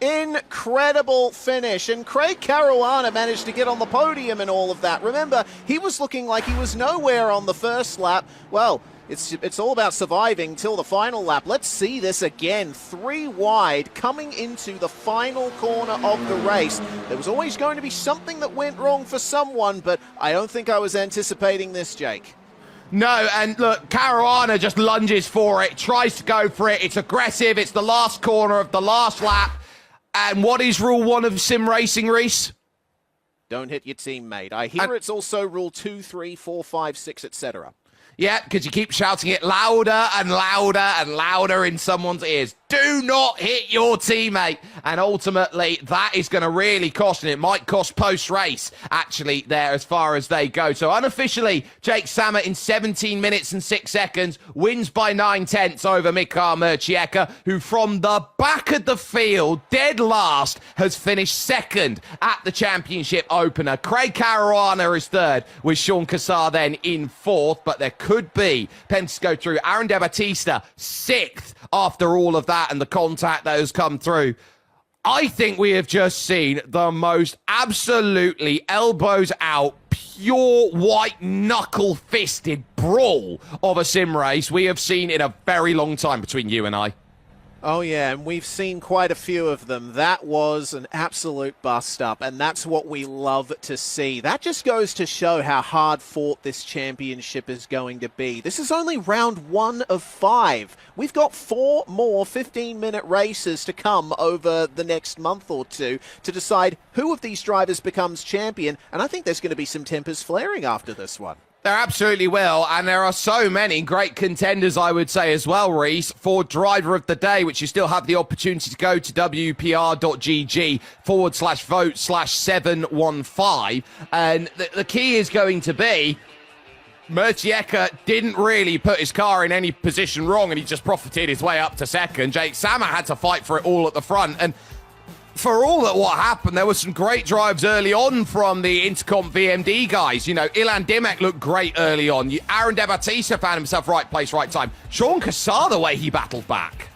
Speaker 2: Incredible finish, and Craig Caruana managed to get on the podium and all of that. Remember, he was looking like he was nowhere on the first lap. Well, it's all about surviving till the final lap. Let's see this again. 3 wide coming into the final corner of the race. There was always going to be something that went wrong for someone, but I don't think I was anticipating this, Jake.
Speaker 1: No, and look, Caruana just lunges for it, tries to go for it. It's aggressive. It's the last corner of the last lap. And what is rule 1 of sim racing, Reese?
Speaker 2: Don't hit your teammate. I hear it's also rule 2, 3, 4, 5, 6, etc.
Speaker 1: Yeah, because you keep shouting it louder and louder and louder in someone's ears. Do not hit your teammate. And ultimately, that is going to really cost, and it might cost post-race, actually, there as far as they go. So unofficially, Jake Sammer in 17 minutes and 6 seconds wins by 9/10 over Mika Murcieka, who from the back of the field, dead last, has finished second at the championship opener. Craig Caruana is third, with Sean Cassar then in fourth, but there could be penalties go through. Aaron De Battista, sixth after all of that and the contact that has come through. I think we have just seen the most absolutely elbows out, pure white knuckle fisted brawl of a sim race we have seen in a very long time between you and I.
Speaker 2: Oh, yeah, and we've seen quite a few of them. That was an absolute bust-up, and that's what we love to see. That just goes to show how hard-fought this championship is going to be. This is only round 1 of 5. We've got 4 more 15-minute races to come over the next month or two to decide who of these drivers becomes champion, and I think there's going to be some tempers flaring after this one.
Speaker 1: There absolutely will, and there are so many great contenders, I would say, as well, Reese, for Driver of the Day, which you still have the opportunity to go to wpr.gg/vote/715, and the key is going to be Murcieka didn't really put his car in any position wrong, and he just profited his way up to second. Jake Sammer had to fight for it all at the front, and for all that what happened, there were some great drives early on from the Intercom VMD guys. You know, Ilan Dimek looked great early on. Aaron De Battista found himself right place, right time. Sean Cassar, the way he battled back.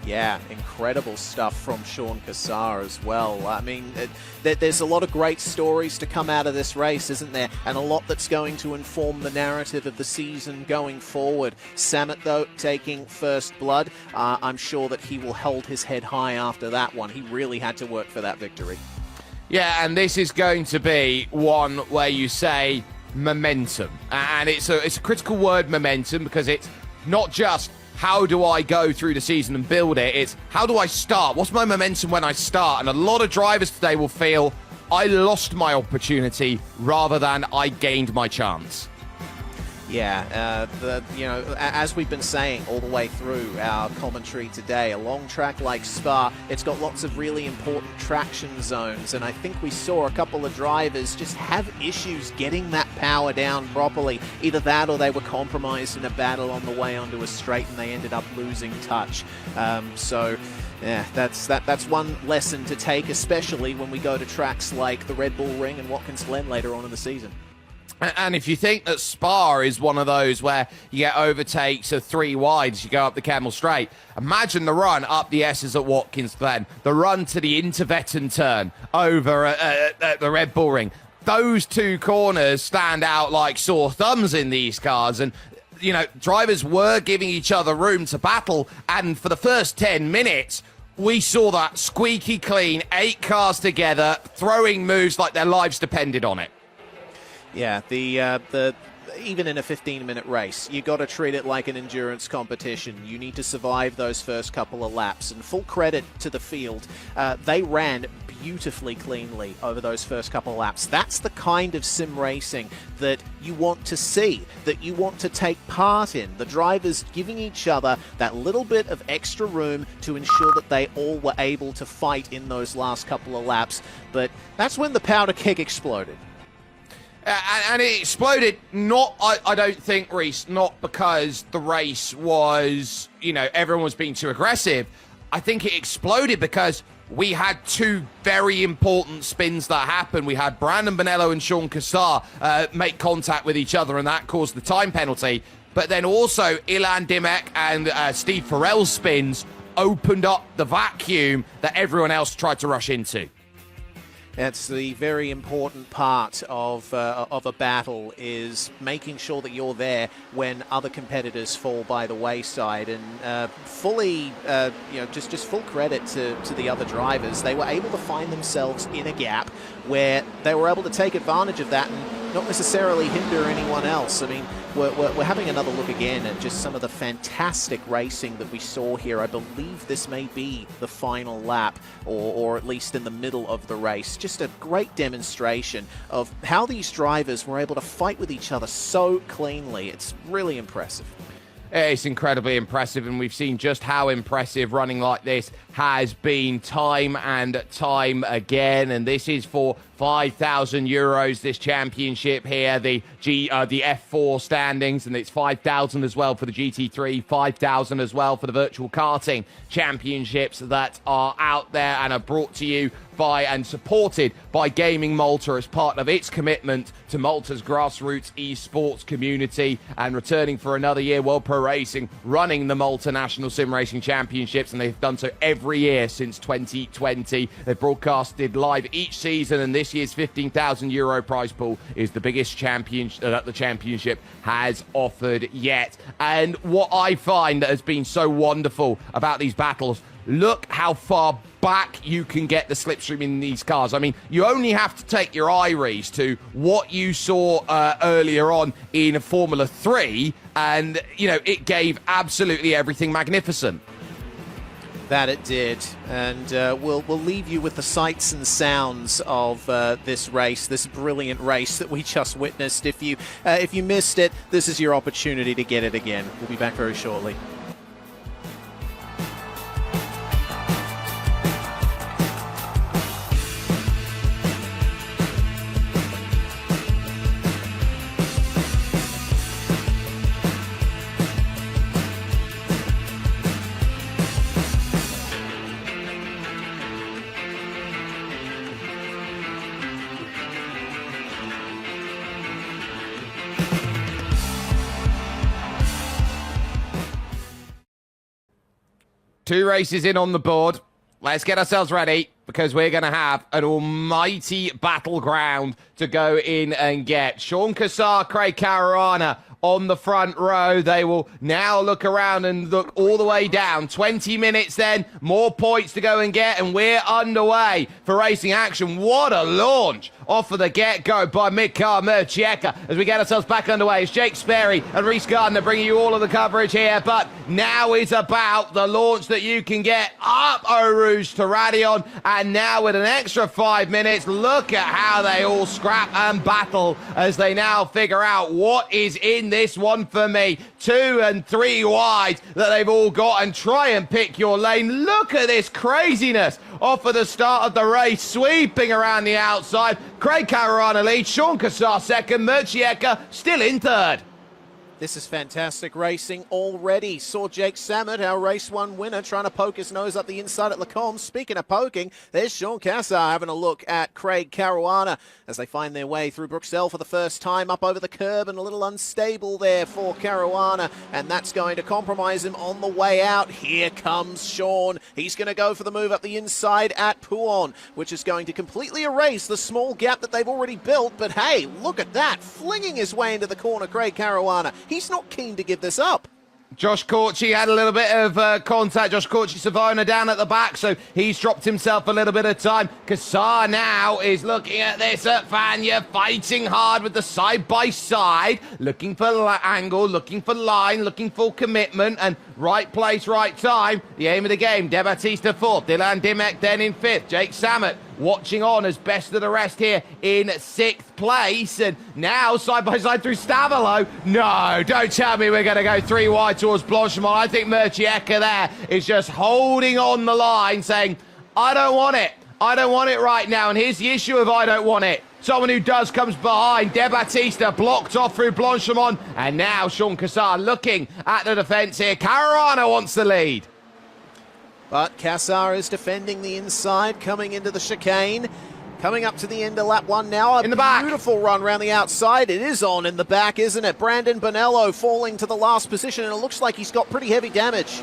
Speaker 2: Yeah, incredible stuff from Sean Cassar as well. I mean, there's a lot of great stories to come out of this race, isn't there? And a lot that's going to inform the narrative of the season going forward. Samet, though, taking first blood. I'm sure that he will hold his head high after that one. He really had to work for that victory.
Speaker 1: Yeah, and this is going to be one where you say momentum. And it's a critical word, momentum, because it's not just how do I go through the season and build it? It's how do I start? What's my momentum when I start? And a lot of drivers today will feel I lost my opportunity rather than I gained my chance.
Speaker 2: Yeah, as we've been saying all the way through our commentary today, a long track like Spa, it's got lots of really important traction zones, and I think we saw a couple of drivers just have issues getting that power down properly. Either that or they were compromised in a battle on the way onto a straight and they ended up losing touch. Yeah, that's one lesson to take, especially when we go to tracks like the Red Bull Ring and Watkins Glen later on in the season.
Speaker 1: And if you think that Spa is one of those where you get overtakes of 3 wide as you go up the Camel Straight, imagine the run up the S's at Watkins Glen, the run to the Intervetten turn over at the Red Bull Ring. Those 2 corners stand out like sore thumbs in these cars, and you know, drivers were giving each other room to battle, and for the first 10 minutes, we saw that squeaky clean, 8 cars together, throwing moves like their lives depended on it.
Speaker 2: Yeah, the even in a 15-minute race, you got to treat it like an endurance competition. You need to survive those first couple of laps, and full credit to the field. They ran beautifully cleanly over those first couple of laps. That's the kind of sim racing that you want to see, that you want to take part in. The drivers giving each other that little bit of extra room to ensure that they all were able to fight in those last couple of laps. But that's when the powder keg exploded.
Speaker 1: And it exploded, I don't think, Reese, not because the race was, you know, everyone was being too aggressive. I think it exploded because we had 2 very important spins that happened. We had Brandon Bonello and Sean Cassar make contact with each other, and that caused the time penalty. But then also Ilan Dimek and Steve Farrell's spins opened up the vacuum that everyone else tried to rush into.
Speaker 2: That's the very important part of a battle, is making sure that you're there when other competitors fall by the wayside. And just full credit to the other drivers. They were able to find themselves in a gap where they were able to take advantage of that and not necessarily hinder anyone else. I mean, we're having another look again at just some of the fantastic racing that we saw here. I believe this may be the final lap, or at least in the middle of the race. Just a great demonstration of how these drivers were able to fight with each other so cleanly. It's really impressive.
Speaker 1: It's incredibly impressive, and we've seen just how impressive running like this has been time and time again. And this is for €5,000, this championship here, the F4 standings, and it's 5,000 as well for the GT3, 5,000 as well for the virtual karting championships that are out there and are brought to you by and supported by Gaming Malta as part of its commitment to Malta's grassroots esports community. And returning for another year, World Pro Racing running the Malta National Sim Racing Championships, and they've done so every year since 2020. They've broadcasted live each season, and this year's €15,000 prize pool is the biggest championship that the championship has offered yet. And what I find that has been so wonderful about these battles, look how far back you can get the slipstream in these cars. I mean, you only have to take your iris to what you saw earlier on in Formula 3, and, you know, it gave absolutely everything magnificent.
Speaker 2: That it did, and we'll leave you with the sights and sounds of this race, this brilliant race that we just witnessed. If you missed it, this is your opportunity to get it again. We'll be back very shortly.
Speaker 1: Two races in on the board. Let's get ourselves ready, because we're going to have an almighty battleground to go in and get. Sean Cassar, Craig Caruana on the front row. They will now look around and look all the way down. 20 minutes then, more points to go and get, and we're underway for racing action. What a launch off of the get-go by Mikhail Murchieka as we get ourselves back underway. It's Jake Sperry and Reese Gardner bringing you all of the coverage here, but now is about the launch that you can get up Eau Rouge to Radion, and now with an extra 5 minutes, look at how they all scrap and battle as they now figure out what is in this one for me. 2 and 3 wide that they've all got, and try and pick your lane. Look at this craziness off of the start of the race, sweeping around the outside. Craig Caruana leads, Sean Cassar second, Murchieka still in third.
Speaker 2: This is fantastic racing already. Saw Jake Samet, our race one winner, trying to poke his nose up the inside at Lacombe. Speaking of poking, there's Sean Cassar having a look at Craig Caruana as they find their way through Bruxelles for the first time, up over the curb, and a little unstable there for Caruana, and that's going to compromise him on the way out. Here comes Sean. He's going to go for the move up the inside at Pouon, which is going to completely erase the small gap that they've already built. But hey, look at that, flinging his way into the corner, Craig Caruana. He's not keen to give this up.
Speaker 1: Josh Corchi had a little bit of contact. Josh Corchi Savona down at the back, so he's dropped himself a little bit of time. Cassar now is looking at this at Fania, fighting hard with the side-by-side, looking for angle, looking for line, looking for commitment, and right place, right time. The aim of the game, De Battista fourth, Dylan Dimek then in fifth, Jake Samet watching on as best of the rest here in sixth place, and now side by side through Stavolo. No, don't tell me we're going to go 3 wide towards Blanchemont. I think Murchieka there is just holding on the line, saying, I don't want it. I don't want it right now. And here's the issue of I don't want it. Someone who does comes behind. De Battista blocked off through Blanchemont, and now Sean Cassar looking at the defence here. Caruana wants the lead.
Speaker 2: But Cassar is defending the inside, coming into the chicane. Coming up to the end of lap one now.
Speaker 1: In the back.
Speaker 2: Beautiful run around the outside. It is on in the back, isn't it? Brandon Bonello falling to the last position, and it looks like he's got pretty heavy damage.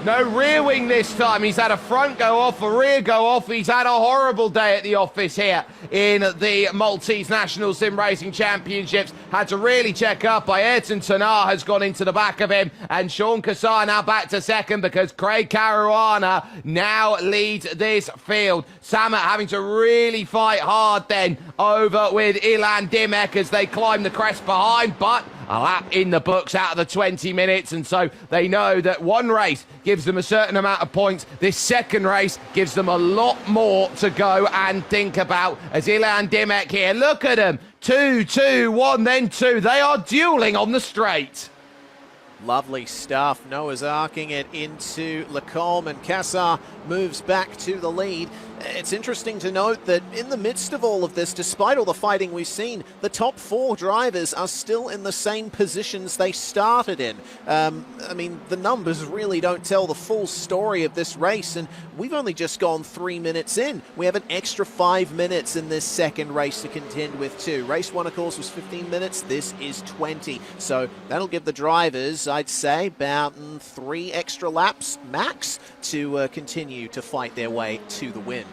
Speaker 1: No rear wing this time. He's had a front go off, a rear go off. He's had a horrible day at the office here in the Maltese National Sim Racing Championships. Had to really check up. Ayrton Tanar has gone into the back of him, and Sean Cassar now back to second because Craig Caruana now leads this field. Samet having to really fight hard then over with Ilan Dimek as they climb the crest behind, but a lap in the books out of the 20 minutes, and so they know that one race gives them a certain amount of points. This second race gives them a lot more to go and think about as Ilan Dimek here. Look at them. 2, 2, 1, then 2. They are dueling on the straight.
Speaker 2: Lovely stuff. Noah's arcing it into Lacombe, and Cassar moves back to the lead. It's interesting to note that in the midst of all of this, despite all the fighting we've seen, the top 4 drivers are still in the same positions they started in. I mean, the numbers really don't tell the full story of this race, and we've only just gone 3 minutes in. We have an extra 5 minutes in this second race to contend with too. Race 1, of course, was 15 minutes. This is 20. So that'll give the drivers, I'd say, about 3 extra laps max to continue to fight their way to the win.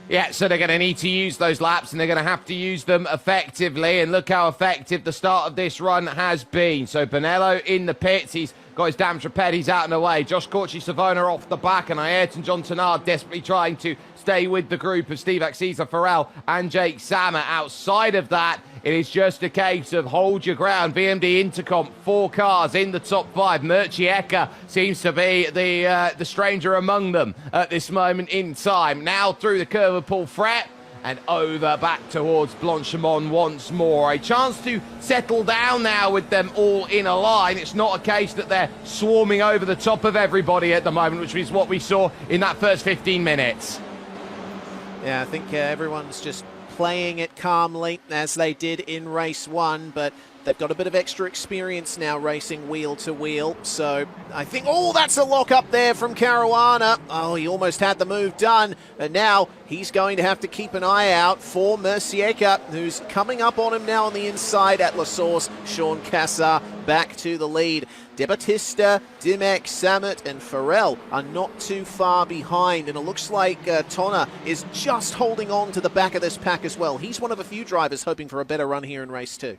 Speaker 1: Yeah, so they're going to need to use those laps, and they're going to have to use them effectively. And look how effective the start of this run has been. So Bonello in the pits. He's got his damage repaired. He's out and away. Josh Corchi Savona off the back, and Ayrton John Tenard desperately trying to stay with the group of Steve Axisa, Farrell and Jake Sammer. Outside of that, it is just a case of hold your ground. VMD Intercom, 4 cars in the top 5. Murcieka seems to be the stranger among them at this moment in time. Now through the curve of Paul Fret and over back towards Blanchimont once more. A chance to settle down now with them all in a line. It's not a case that they're swarming over the top of everybody at the moment, which is what we saw in that first 15 minutes.
Speaker 2: Yeah, I think everyone's just playing it calmly as they did in race 1, but they've got a bit of extra experience now racing wheel to wheel. So I think, oh, that's a lock up there from Caruana. Oh, he almost had the move done. And now he's going to have to keep an eye out for Murcieka, who's coming up on him now on the inside at La Source. Sean Cassar back to the lead. De Battista, Dimek, Samet and Farrell are not too far behind, and it looks like Tonner is just holding on to the back of this pack as well. He's one of a few drivers hoping for a better run here in race 2.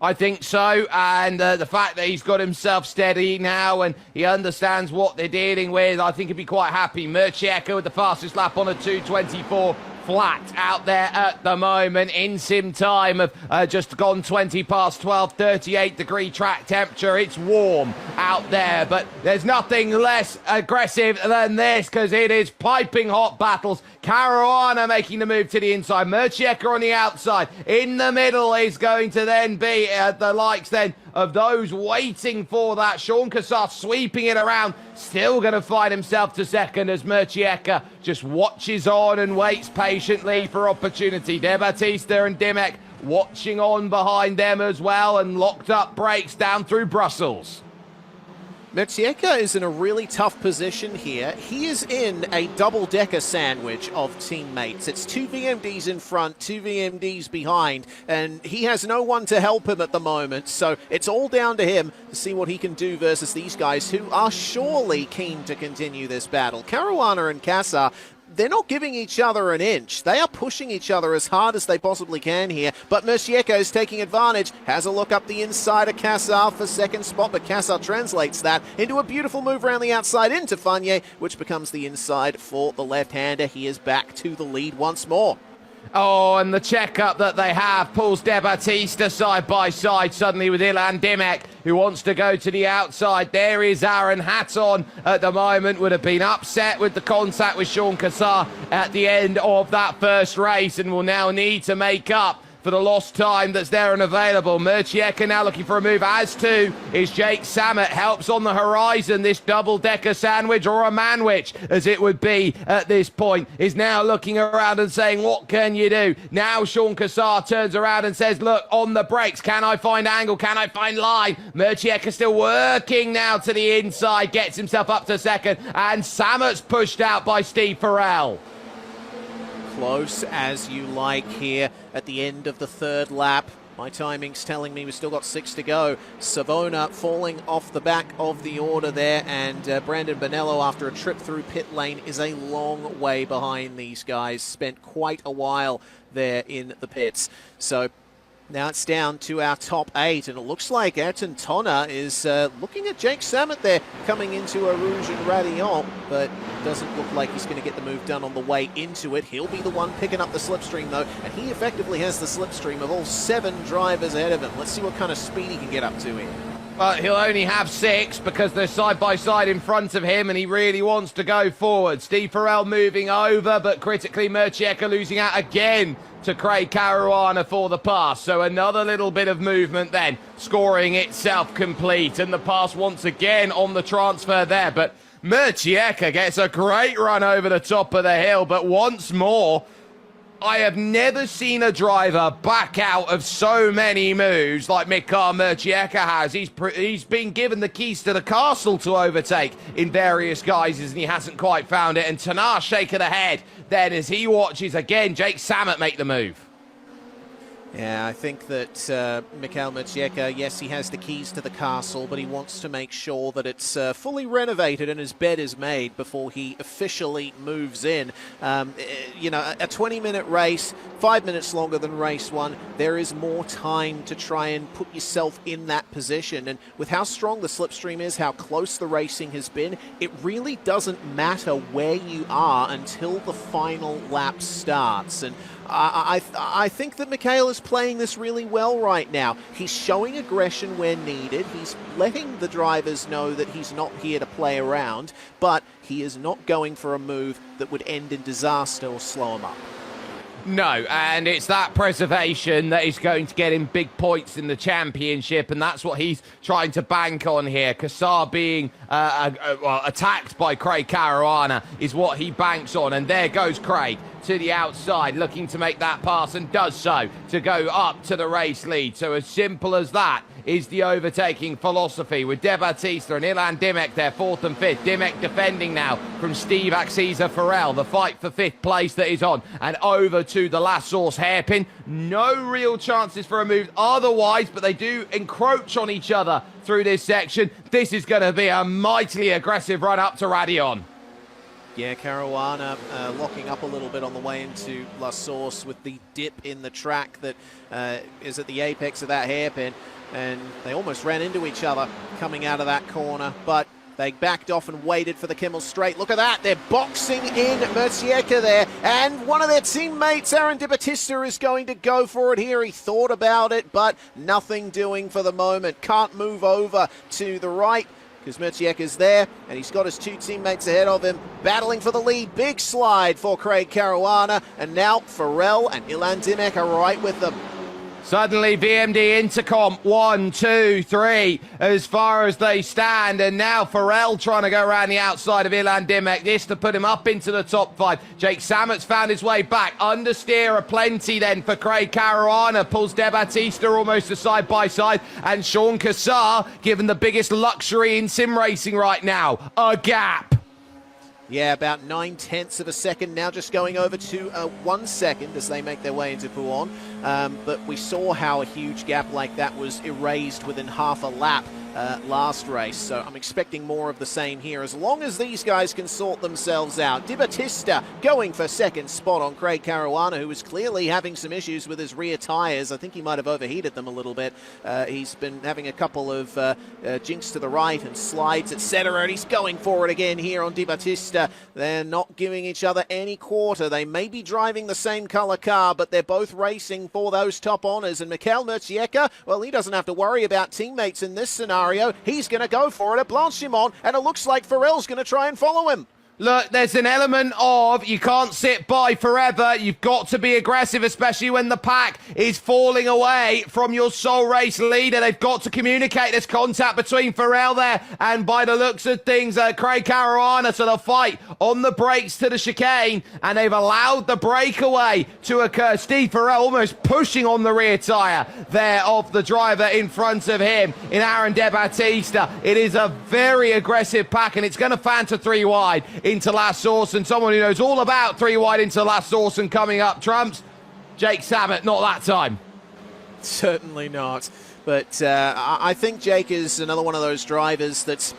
Speaker 1: I think so, and the fact that he's got himself steady now and he understands what they're dealing with, I think he'd be quite happy. Murcieka with the fastest lap on a 2:24 flat out there at the moment in sim time of just gone 20 past 12, 38-degree track temperature. It's warm out there, but there's nothing less aggressive than this because it is piping hot battles. Caruana making the move to the inside, Murcieka on the outside. In the middle is going to then be the likes then of those waiting for that. Sean Cassar sweeping it around, still going to find himself to second as Murcieka just watches on and waits patiently for opportunity. De Battista and Dimek watching on behind them as well, and locked up brakes down through Brussels.
Speaker 2: Murcieka is in a really tough position here. He is in a double-decker sandwich of teammates. It's 2 VMDs in front, 2 VMDs behind, and he has no one to help him at the moment. So it's all down to him to see what he can do versus these guys who are surely keen to continue this battle. Caruana and Cassar, they're not giving each other an inch. They are pushing each other as hard as they possibly can here. But Murcieka is taking advantage. Has a look up the inside of Cassar for second spot, but Cassar translates that into a beautiful move around the outside into Fagné, which becomes the inside for the left-hander. He is back to the lead once more.
Speaker 1: Oh, and the checkup that they have pulls De Battista side by side suddenly with Ilan Dimek, who wants to go to the outside. There is Aaron Hatton at the moment, would have been upset with the contact with Sean Cassar at the end of that first race and will now need to make up for the lost time that's there and available. Murcieka now looking for a move, as too is Jake Samet. Helps on the horizon, this double-decker sandwich, or a manwich as it would be at this point, is now looking around and saying, what can you do? Now Sean Cassar turns around and says, look, on the brakes, can I find angle, can I find line? Murcieka still working now to the inside, gets himself up to second, and Samet's pushed out by Steve Farrell.
Speaker 2: Close as you like here at the end of the third lap. My timing's telling me we've still got 6 to go. Savona falling off the back of the order there, and Brandon Bonello, after a trip through pit lane, is a long way behind these guys. Spent quite a while there in the pits. So now it's down to our top 8, and it looks like Ayrton Tonner is looking at Jake Samet there coming into a Rouge and Radillon, but doesn't look like he's going to get the move done on the way into it. He'll be the one picking up the slipstream, though, and he effectively has the slipstream of all 7 drivers ahead of him. Let's see what kind of speed he can get up to here.
Speaker 1: But he'll only have 6 because they're side by side in front of him and he really wants to go forward. Steve Farrell moving over, but critically Murcieka losing out again to Craig Caruana for the pass. So another little bit of movement then, scoring itself complete. And the pass once again on the transfer there. But Murcieka gets a great run over the top of the hill. But once more, I have never seen a driver back out of so many moves like Mikhail Murcieka has. He's been given the keys to the castle to overtake in various guises, and he hasn't quite found it. And Tanar shake of the head then as he watches again Jake Samet make the move.
Speaker 2: Yeah, I think that Mikhail Murcieka, yes, he has the keys to the castle, but he wants to make sure that it's fully renovated and his bed is made before he officially moves in. You know, a 20-minute race, 5 minutes longer than race 1, there is more time to try and put yourself in that position. And with how strong the slipstream is, how close the racing has been, it really doesn't matter where you are until the final lap starts. And I think that Mikhail is playing this really well right now. He's showing aggression where needed. He's letting the drivers know that he's not here to play around, but he is not going for a move that would end in disaster or slow him up.
Speaker 1: No, and it's that preservation that is going to get him big points in the championship, and that's what he's trying to bank on here. Kassar being attacked by Craig Caruana is what he banks on, and there goes Craig to the outside, looking to make that pass, and does so to go up to the race lead. So as simple as that is the overtaking philosophy, with De Battista and Ilan Dimek there, 4th and 5th. Dimek defending now from Steve Axiza Farrell. The fight for 5th place that is on, and over to the last source hairpin. No real chances for a move otherwise, but they do encroach on each other through this section. This is going to be a mightily aggressive run up to Radion.
Speaker 2: Yeah, Caruana locking up a little bit on the way into La Source with the dip in the track that is at the apex of that hairpin, and they almost ran into each other coming out of that corner, but they backed off and waited for the Kimmel Straight. Look at that, they're boxing in Murcieka there, and one of their teammates, Aaron De Battista, is going to go for it here. He thought about it, but nothing doing for the moment. Can't move over to the right, because Murcieka's there, and he's got his 2 teammates ahead of him, battling for the lead. Big slide for Craig Caruana, and now Farrell and Ilan Dimek are right with them.
Speaker 1: Suddenly VMD Intercom, 1, 2, 3, as far as they stand, and now Farrell trying to go around the outside of Ilan Dimek, this to put him up into the top 5. Jake Samet's found his way back, understeer aplenty then for Craig Caruana, pulls De Battista almost a side by side, and Sean Kassar given the biggest luxury in sim racing right now, a gap.
Speaker 2: Yeah, about 9/10 of a second now, just going over to 1 second as they make their way into Pouan. But we saw how a huge gap like that was erased within half a lap last race, so I'm expecting more of the same here, as long as these guys can sort themselves out. De Battista going for 2nd spot on Craig Caruana, who was clearly having some issues with his rear tyres. I think he might have overheated them a little bit. He's been having a couple of jinks to the right and slides, etc., and he's going for it again here on De Battista. They're not giving each other any quarter. They may be driving the same colour car, but they're both racing for those top honours, and Mikhail Murcieka, well, he doesn't have to worry about teammates in this scenario. He's going to go for it at Blanchimont, and it looks like Farrell's going to try and follow him.
Speaker 1: Look, there's an element of you can't sit by forever. You've got to be aggressive, especially when the pack is falling away from your sole race leader. They've got to communicate. There's contact between Farrell there and, by the looks of things, Craig Caruana. So they'll fight on the brakes to the chicane, and they've allowed the breakaway to occur. Steve Farrell almost pushing on the rear tyre there of the driver in front of him in Aaron De Battista. It is a very aggressive pack, and it's going to fan to 3 wide into last source, and someone who knows all about 3 wide into last source and coming up trumps. Jake Samet, not that time.
Speaker 2: Certainly not. But I think Jake is another one of those drivers that's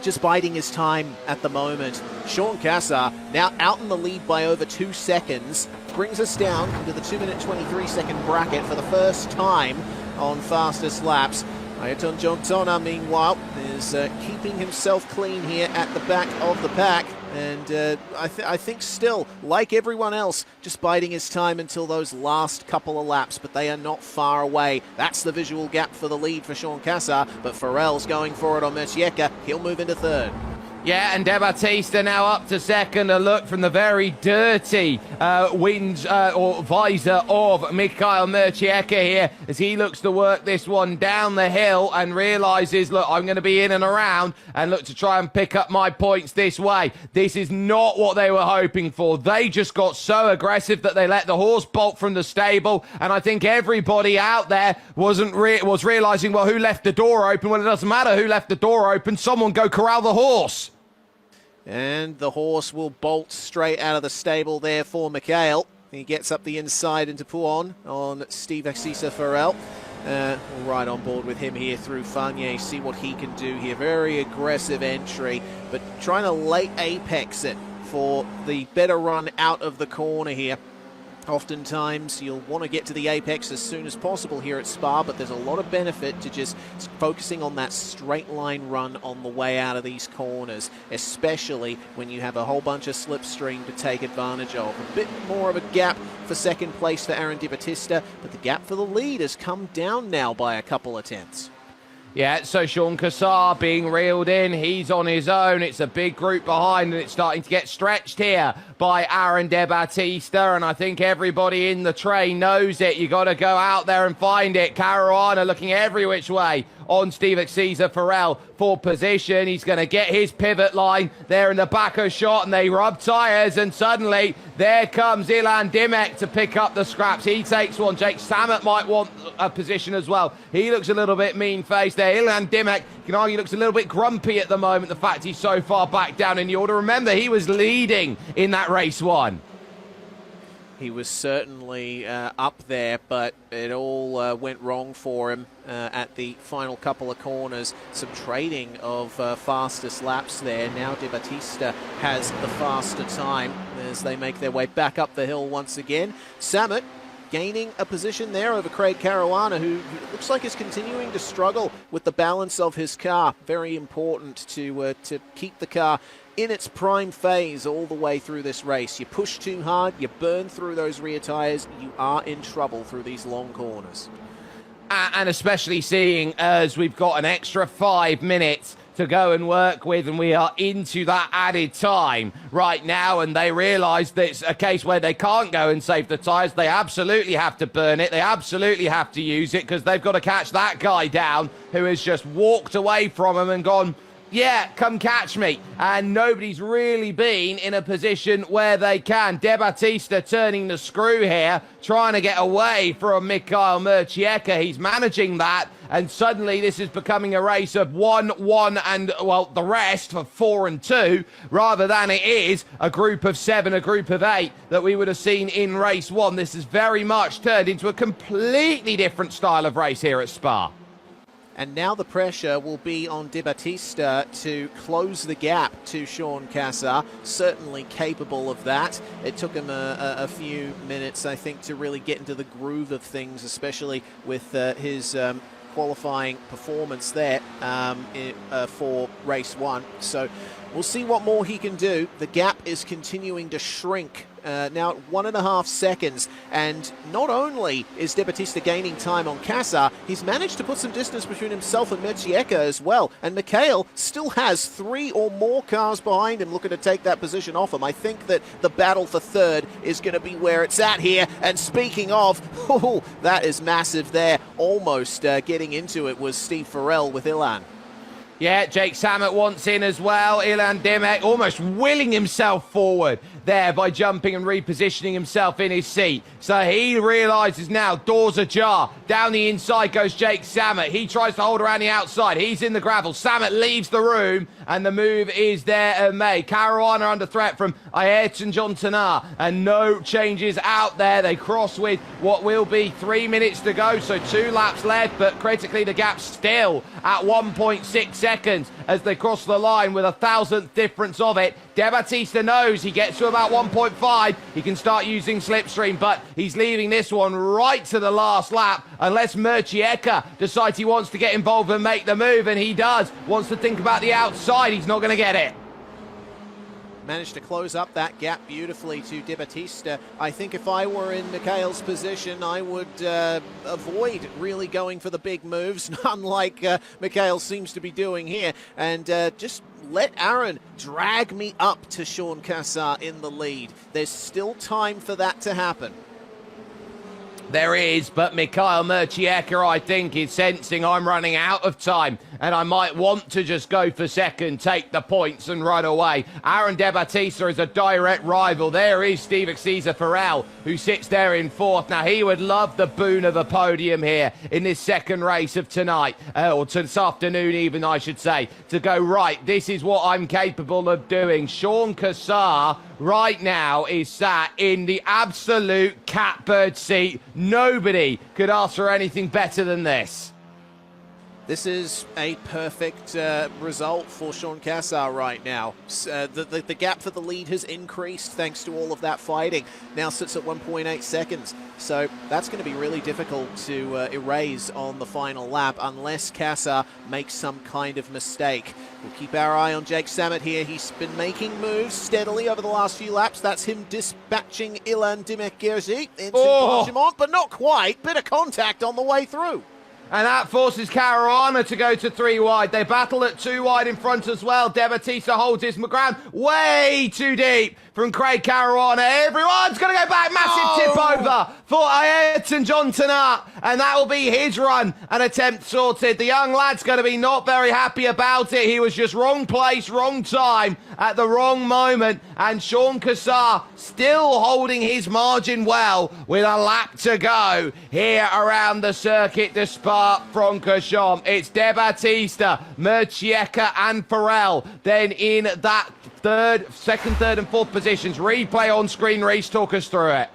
Speaker 2: just biding his time at the moment. Sean Kassar now out in the lead by over 2 seconds, brings us down into the 2-minute 23-second bracket for the first time on fastest laps. Ayrton Jontona, meanwhile, is keeping himself clean here at the back of the pack. And I think still, like everyone else, just biding his time until those last couple of laps, but they are not far away. That's the visual gap for the lead for Sean Cassar, but Farrell's going for it on Mercieka. He'll move into third.
Speaker 1: Yeah, and De Battista now up to second. A look from the very dirty or visor of Mikhail Mercieka here as he looks to work this one down the hill and realises, look, I'm going to be in and around and look to try and pick up my points this way. This is not what they were hoping for. They just got so aggressive that they let the horse bolt from the stable, and I think everybody out there was realising, well, who left the door open? Well, it doesn't matter who left the door open. Someone go corral the horse.
Speaker 2: And the horse will bolt straight out of the stable there for Mikhail. He gets up the inside into Pouon on Steve Axisa Farrell. Right on board with him here through Fagnier. See what he can do here. Very aggressive entry, but trying to late apex it for the better run out of the corner here. Oftentimes, you'll want to get to the apex as soon as possible here at Spa, but there's a lot of benefit to just focusing on that straight line run on the way out of these corners, especially when you have a whole bunch of slipstream to take advantage of. A bit more of a gap for second place for Aaron Di Battista, but the gap for the lead has come down now by a couple of tenths.
Speaker 1: Yeah, so Sean Cassar being reeled in. He's on his own. It's a big group behind, and it's starting to get stretched here by Aaron De Battista, and I think everybody in the train knows it. You got to go out there and find it. Caruana looking every which way on Steve Axisa Farrell for position. He's going to get his pivot line there in the back of shot, and they rub tyres, and suddenly there comes Ilan Dimek to pick up the scraps. He takes one. Jake Samet might want a position as well. He looks a little bit mean-faced there. Ilan Dimek, you can argue, looks a little bit grumpy at the moment, the fact he's so far back down in the order. Remember, he was leading in that race one.
Speaker 2: He was certainly up there, but it all went wrong for him at the final couple of corners. Some trading of fastest laps there. Now De Battista has the faster time as they make their way back up the hill once again. Samet gaining a position there over Craig Caruana, who looks like is continuing to struggle with the balance of his car. Very important to keep the car in its prime phase all the way through this race. You push too hard, you burn through those rear tyres, you are in trouble through these long corners.
Speaker 1: And especially seeing as we've got an extra 5 minutes to go and work with, and we are into that added time right now, and they realise that it's a case where they can't go and save the tyres. They absolutely have to burn it. They absolutely have to use it because they've got to catch that guy down who has just walked away from them and gone, yeah, come catch me. And nobody's really been in a position where they can. De Battista turning the screw here, trying to get away from Mikhail Mercieka. He's managing that, and suddenly this is becoming a race of 1-1 and, well, the rest for 4 and 2, rather than it is a group of 7, a group of 8 that we would have seen in race 1. This has very much turned into a completely different style of race here at Spa.
Speaker 2: And now the pressure will be on De Battista to close the gap to Sean Cassar. Certainly capable of that. It took him a few minutes, I think, to really get into the groove of things, especially with his qualifying performance there for race 1. So we'll see what more he can do. The gap is continuing to shrink. Now at 1.5 seconds, and not only is De Battista gaining time on Cassar, he's managed to put some distance between himself and Mercieka as well, and Mikhail still has 3 or more cars behind him looking to take that position off him. I think that the battle for third is going to be where it's at here, and speaking of, that is massive there. Almost getting into it was Steve Farrell with Ilan.
Speaker 1: Yeah, Jake Samet wants in as well. Ilan Dimek almost willing himself forward there by jumping and repositioning himself in his seat. So he realises now doors ajar. Down the inside goes Jake Samet. He tries to hold around the outside. He's in the gravel. Samet leaves the room, and the move is there and made. Caruana under threat from Ayrton Jontona, and no changes out there. They cross with what will be 3 minutes to go, so 2 laps left, but critically the gap still at 1.6 seconds as they cross the line with a 1,000th difference of it. De Battista knows he gets to about 1.5. He can start using slipstream, but he's leaving this one right to the last lap unless Murcieka decides he wants to get involved and make the move, and he does. Wants to think about the outside. He's not going to get it.
Speaker 2: Managed to close up that gap beautifully to De Battista. I think if I were in Mikhail's position, I would avoid really going for the big moves, unlike Mikhail seems to be doing here, and just let Aaron drag me up to Sean Cassar in the lead. There's still time for that to happen.
Speaker 1: There is, but Mikhail Murcieka, I think, is sensing I'm running out of time and I might want to just go for second, take the points and run away. Aaron De Battista is a direct rival. There is Steve Caesar Farrell, who sits there in fourth. Now, he would love the boon of a podium here in this second race of tonight, or to this afternoon even, I should say, to go, right, this is what I'm capable of doing. Sean Cassar right now is sat in the absolute catbird seat. Nobody could ask for anything better than this.
Speaker 2: This is a perfect result for Sean Cassar right now. The gap for the lead has increased thanks to all of that fighting. Now sits at 1.8 seconds. So that's going to be really difficult to erase on the final lap unless Cassar makes some kind of mistake. We'll keep our eye on Jake Sammet here. He's been making moves steadily over the last few laps. That's him dispatching Ilan Dimek-Gerzi into Blanchimont, but not quite. Bit of contact on the way through.
Speaker 1: And that forces Caruana to go to 3 wide. They battle at 2 wide in front as well. De Battista holds his ground way too deep from Craig Caruana. Everyone's going to go back. Massive tip over for Ayrton John Tanat. And that will be his run and attempt sorted. The young lad's going to be not very happy about it. He was just wrong place, wrong time at the wrong moment. And Sean Cassar still holding his margin well with a lap to go here around the circuit de Spa-Francorchamps. It's De Battista, Murcieka and Farrell. Then in that second, third and fourth positions. Replay on screen. Reese, talk us through it.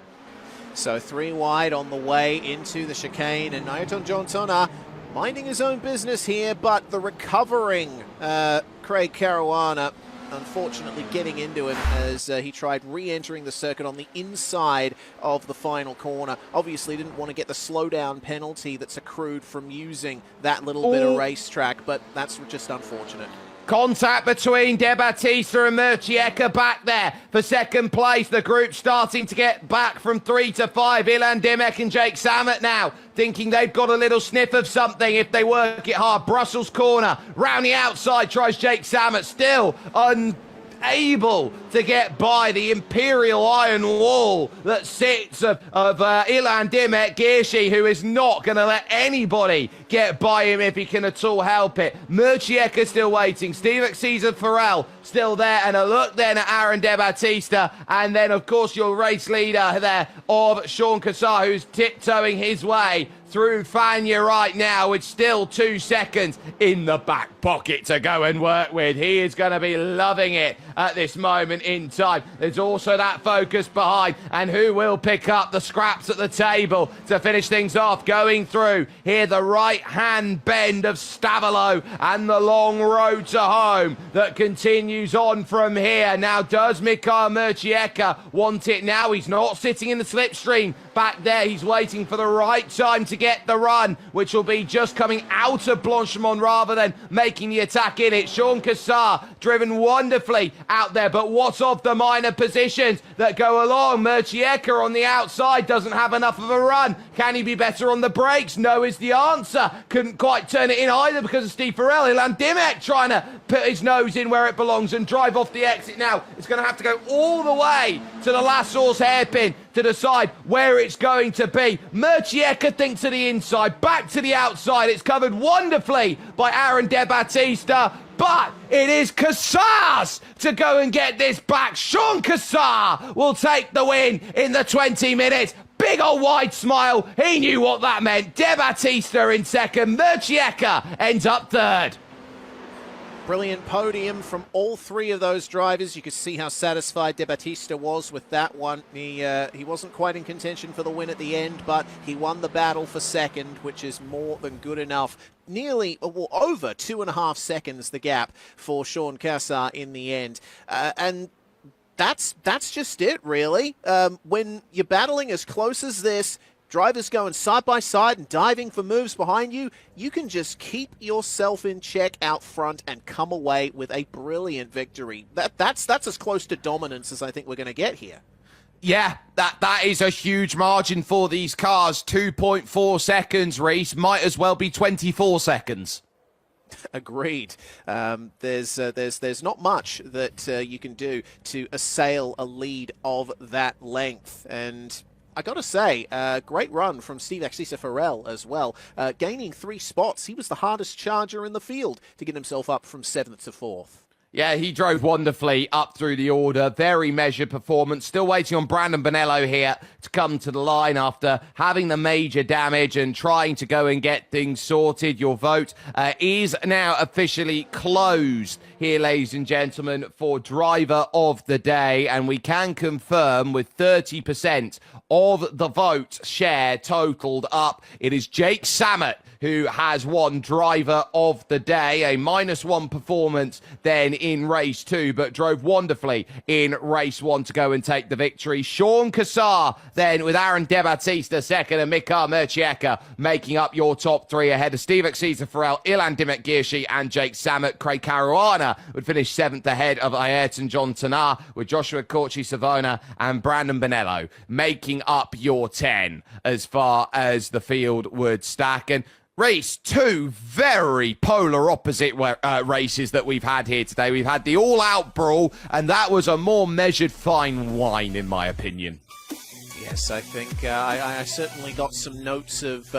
Speaker 2: So 3 wide on the way into the chicane, and Ayrton John Tanat minding his own business here, but the recovering Craig Caruana unfortunately getting into him as he tried re-entering the circuit on the inside of the final corner. Obviously didn't want to get the slowdown penalty that's accrued from using that little bit of racetrack, but that's just unfortunate.
Speaker 1: Contact between De Battista and Murcieka back there for second place. The group starting to get back from 3 to 5. Ilan Dimek and Jake Sammet now thinking they've got a little sniff of something if they work it hard. Brussels corner, round the outside tries Jake Sammet, still unable to get by the imperial iron wall that sits of Ilan Dimek-Gerzi, who is not going to let anybody get by him if he can at all help it. Murcieka still waiting. Steve Caesar Farrell still there, and a look then at Aaron De Battista, and then of course your race leader there of Sean Cassar, who's tiptoeing his way through Fania right now with still 2 seconds in the back pocket to go and work with. He is going to be loving it at this moment in time. There's also that focus behind, and who will pick up the scraps at the table to finish things off. Going through here, the right-hand bend of Stavolo and the long road to home that continues on from here. Now, does Mikhail Murcieka want it now? He's not sitting in the slipstream back there. He's waiting for the right time to get the run, which will be just coming out of Blanchimont rather than making the attack in it. Sean Cassar driven wonderfully out there, but what of the minor positions that go along? Murcieka on the outside doesn't have enough of a run. Can he be better on the brakes? No is the answer. Couldn't quite turn it in either because of Steve Farrell. Ilan Dimek trying to put his nose in where it belongs and drive off the exit now. It's going to have to go all the way to the last source hairpin to decide where it's going to be. Murcieka thinks to the inside, back to the outside. It's covered wonderfully by Aaron De Battista, but it is Cassar's to go and get this back. Sean Cassar will take the win in the 20 minutes. Big old wide smile. He knew what that meant. De Battista in second. Murcieka ends up third.
Speaker 2: Brilliant podium from all three of those drivers. You could see how satisfied De Battista was with that one. He wasn't quite in contention for the win at the end, but he won the battle for second, which is more than good enough. Nearly, well, over 2.5 seconds the gap for Sean Cassar in the end. And that's just it, really. When you're battling as close as this, drivers going side by side and diving for moves behind you, you can just keep yourself in check out front and come away with a brilliant victory. That's as close to dominance as I think we're going to get here.
Speaker 1: Yeah, that is a huge margin for these cars. 2.4 seconds, Reese. Might as well be 24 seconds.
Speaker 2: Agreed. There's not much that you can do to assail a lead of that length. And I got to say, great run from Steve Axisa-Farrell as well. Gaining 3 spots. He was the hardest charger in the field to get himself up from 7th to 4th.
Speaker 1: Yeah, he drove wonderfully up through the order. Very measured performance. Still waiting on Brandon Bonello here to come to the line after having the major damage and trying to go and get things sorted. Your vote is now officially closed here, ladies and gentlemen, for driver of the day. And we can confirm with 30% of the vote share totaled up, it is Jake Samet who has won driver of the day. A -1 performance then in race 2, but drove wonderfully in race 1 to go and take the victory. Sean Cassar then with Aaron De Battista second and Mika Mercieka making up your top 3 ahead of Steve Axisa-Farrell, Ilan Dimek-Girshi and Jake Samet. Craig Caruana would finish 7th ahead of Ayrton John Tanar with Joshua Corci-Savona and Brandon Bonello making up your 10 as far as the field would stack. And Reese, 2 very polar opposite races that we've had here today. We've had the all-out brawl, and that was a more measured fine wine, in my opinion.
Speaker 2: Yes, I think I certainly got some notes of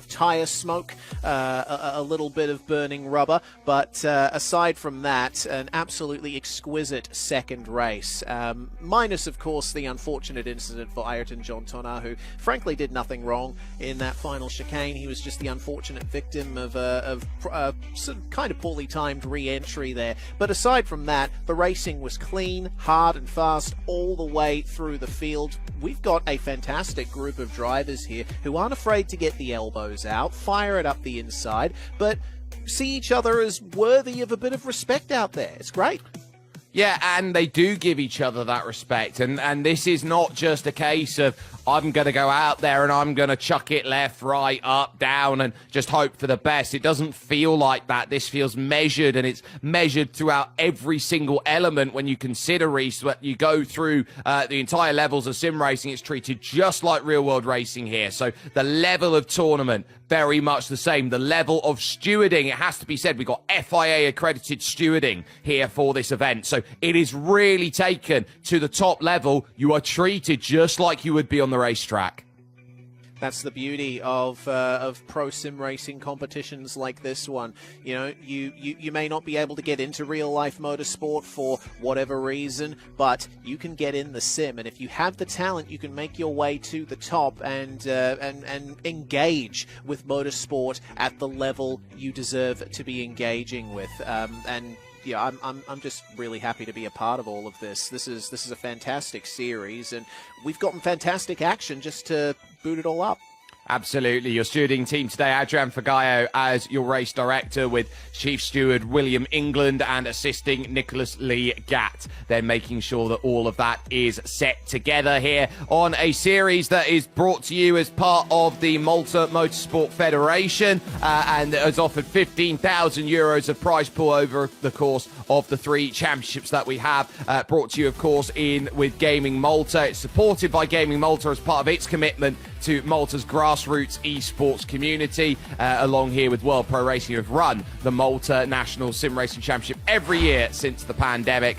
Speaker 2: tyre smoke, a little bit of burning rubber, but aside from that, an absolutely exquisite second race. Minus, of course, the unfortunate incident for Ayrton John Tonar, who frankly did nothing wrong in that final chicane. He was just the unfortunate victim of some kind of poorly timed re-entry there. But aside from that, the racing was clean, hard and fast all the way through the field. We've got a fantastic group of drivers here who aren't afraid to get the elbows out, fire it up the inside, but see each other as worthy of a bit of respect out there. It's great.
Speaker 1: Yeah, and they do give each other that respect. And this is not just a case of I'm going to go out there and I'm going to chuck it left, right, up, down, and just hope for the best. It doesn't feel like that. This feels measured, and it's measured throughout every single element. When you consider, Reese, that you go through the entire levels of sim racing, it's treated just like real-world racing here. So the level of tournament, very much the same. The level of stewarding, it has to be said, we've got FIA-accredited stewarding here for this event. So it is really taken to the top level. You are treated just like you would be on the racetrack.
Speaker 2: That's the beauty of pro sim racing competitions like this one. You know, you may not be able to get into real life motorsport for whatever reason, but you can get in the sim, and if you have the talent, you can make your way to the top and engage with motorsport at the level you deserve to be engaging with. And yeah, I'm just really happy to be a part of all of this. This is a fantastic series, and we've gotten fantastic action just to boot it all up.
Speaker 1: Absolutely. Your stewarding team today, Adrian Fagayo as your race director, with Chief Steward William England and assisting Nicholas Lee Gatt. Then making sure that all of that is set together here on a series that is brought to you as part of the Malta Motorsport Federation and has offered €15,000 of prize pool over the course of the 3 championships that we have. Brought to you, of course, in with Gaming Malta. It's supported by Gaming Malta as part of its commitment to Malta's grassroots esports community. Along here with World Pro Racing, who have run the Malta National Sim Racing Championship every year since the pandemic,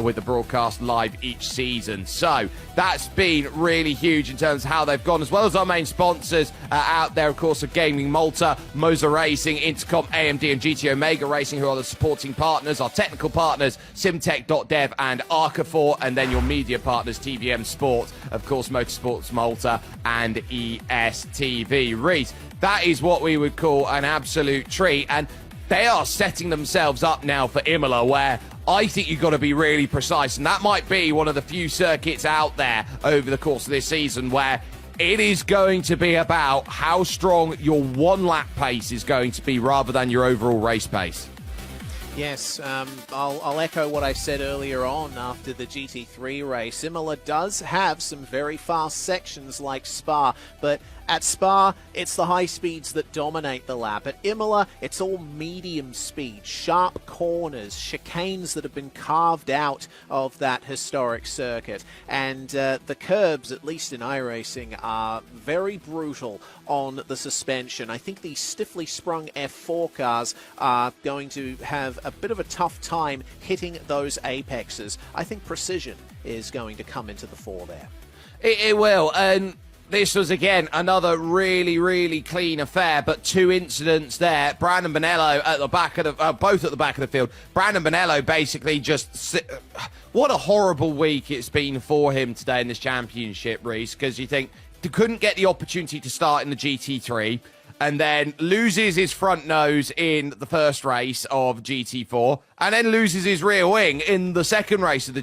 Speaker 1: with the broadcast live each season. So that's been really huge in terms of how they've gone, as well as our main sponsors out there, of course, of Gaming Malta, Moza Racing, Intercom, AMD and GT Omega Racing, who are the supporting partners, our technical partners, Simtech.dev and Arcafor, and then your media partners, TVM Sport, of course, Motorsports Malta and ESTV. Reese, that is what we would call an absolute treat. And they are setting themselves up now for Imola, where I think you've got to be really precise. And that might be one of the few circuits out there over the course of this season where it is going to be about how strong your one-lap pace is going to be rather than your overall race pace.
Speaker 2: Yes, I'll echo what I said earlier on after the GT3 race. Imola does have some very fast sections like Spa, but at Spa, it's the high speeds that dominate the lap. At Imola, it's all medium speed, sharp corners, chicanes that have been carved out of that historic circuit. And the curbs, at least in iRacing, are very brutal on the suspension. I think the stiffly sprung F4 cars are going to have a bit of a tough time hitting those apexes. I think precision is going to come into the fore there.
Speaker 1: It will, and this was, again, another really, really clean affair, but two incidents there. Brandon Bonello at the back of the, both at the back of the field. Brandon Bonello basically just, what a horrible week it's been for him today in this championship, Reese, because you think he couldn't get the opportunity to start in the GT3, and then loses his front nose in the first race of GT4, and then loses his rear wing in the second race of the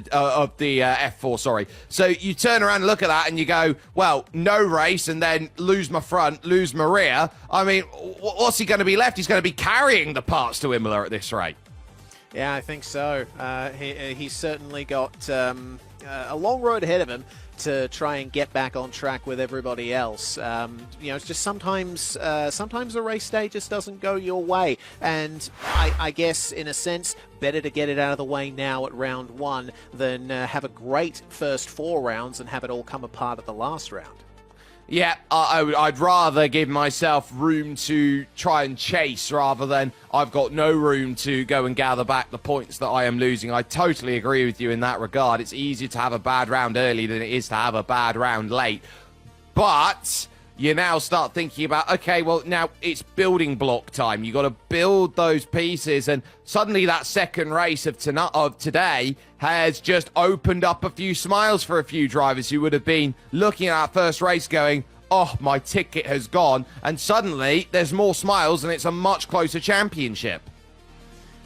Speaker 1: F4, sorry. So you turn around and look at that and you go, well, no race, and then lose my front, lose my rear. I mean, what's he going to be left? He's going to be carrying the parts to Imola at this rate.
Speaker 2: Yeah, I think so. He's certainly got a long road ahead of him to try and get back on track with everybody else. It's just sometimes a race day just doesn't go your way, and I guess in a sense better to get it out of the way now at round one than have a great first 4 rounds and have it all come apart at the last round.
Speaker 1: Yeah, I'd rather give myself room to try and chase rather than I've got no room to go and gather back the points that I am losing. I totally agree with you in that regard. It's easier to have a bad round early than it is to have a bad round late. But you now start thinking about, okay, well, now it's building block time. You've got to build those pieces, and suddenly that second race of today has just opened up a few smiles for a few drivers who would have been looking at that first race going, oh, my ticket has gone, and suddenly there's more smiles and it's a much closer championship.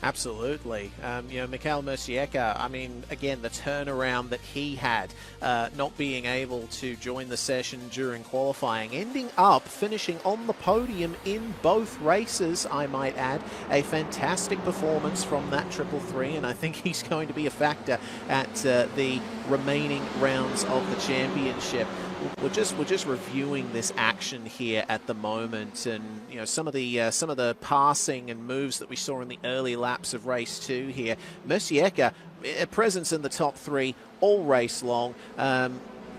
Speaker 2: Absolutely. Michael Mercieka, I mean, again, the turnaround that he had, not being able to join the session during qualifying, ending up finishing on the podium in both races, I might add. A fantastic performance from that 333, and I think he's going to be a factor at the remaining rounds of the championship. We're just reviewing this action here at the moment, and some of the passing and moves that we saw in the early laps of race 2 here. Mercieka, a presence in the top 3 all race long.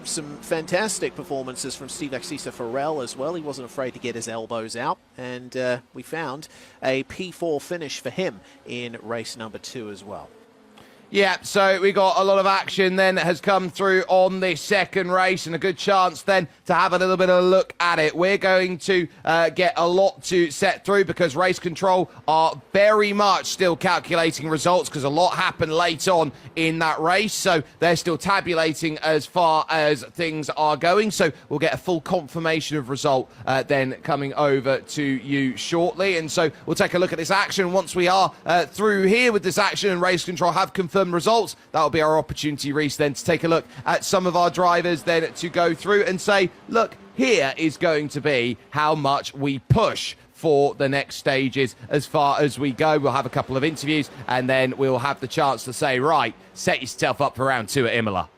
Speaker 2: Some fantastic performances from Steve Axisa Farrell as well. He wasn't afraid to get his elbows out, and we found a P4 finish for him in race number 2 as well.
Speaker 1: Yeah, so we got a lot of action then that has come through on this second race, and a good chance then to have a little bit of a look at it. We're going to get a lot to set through because race control are very much still calculating results because a lot happened late on in that race, so they're still tabulating as far as things are going. So we'll get a full confirmation of result then coming over to you shortly, and so we'll take a look at this action. Once we are through here with this action and race control have confirmed results, that'll be our opportunity, Reese, then to take a look at some of our drivers then to go through and say, look, here is going to be how much we push for the next stages as far as we go. We'll have a couple of interviews and then we'll have the chance to say, right, set yourself up for round 2 at Imola.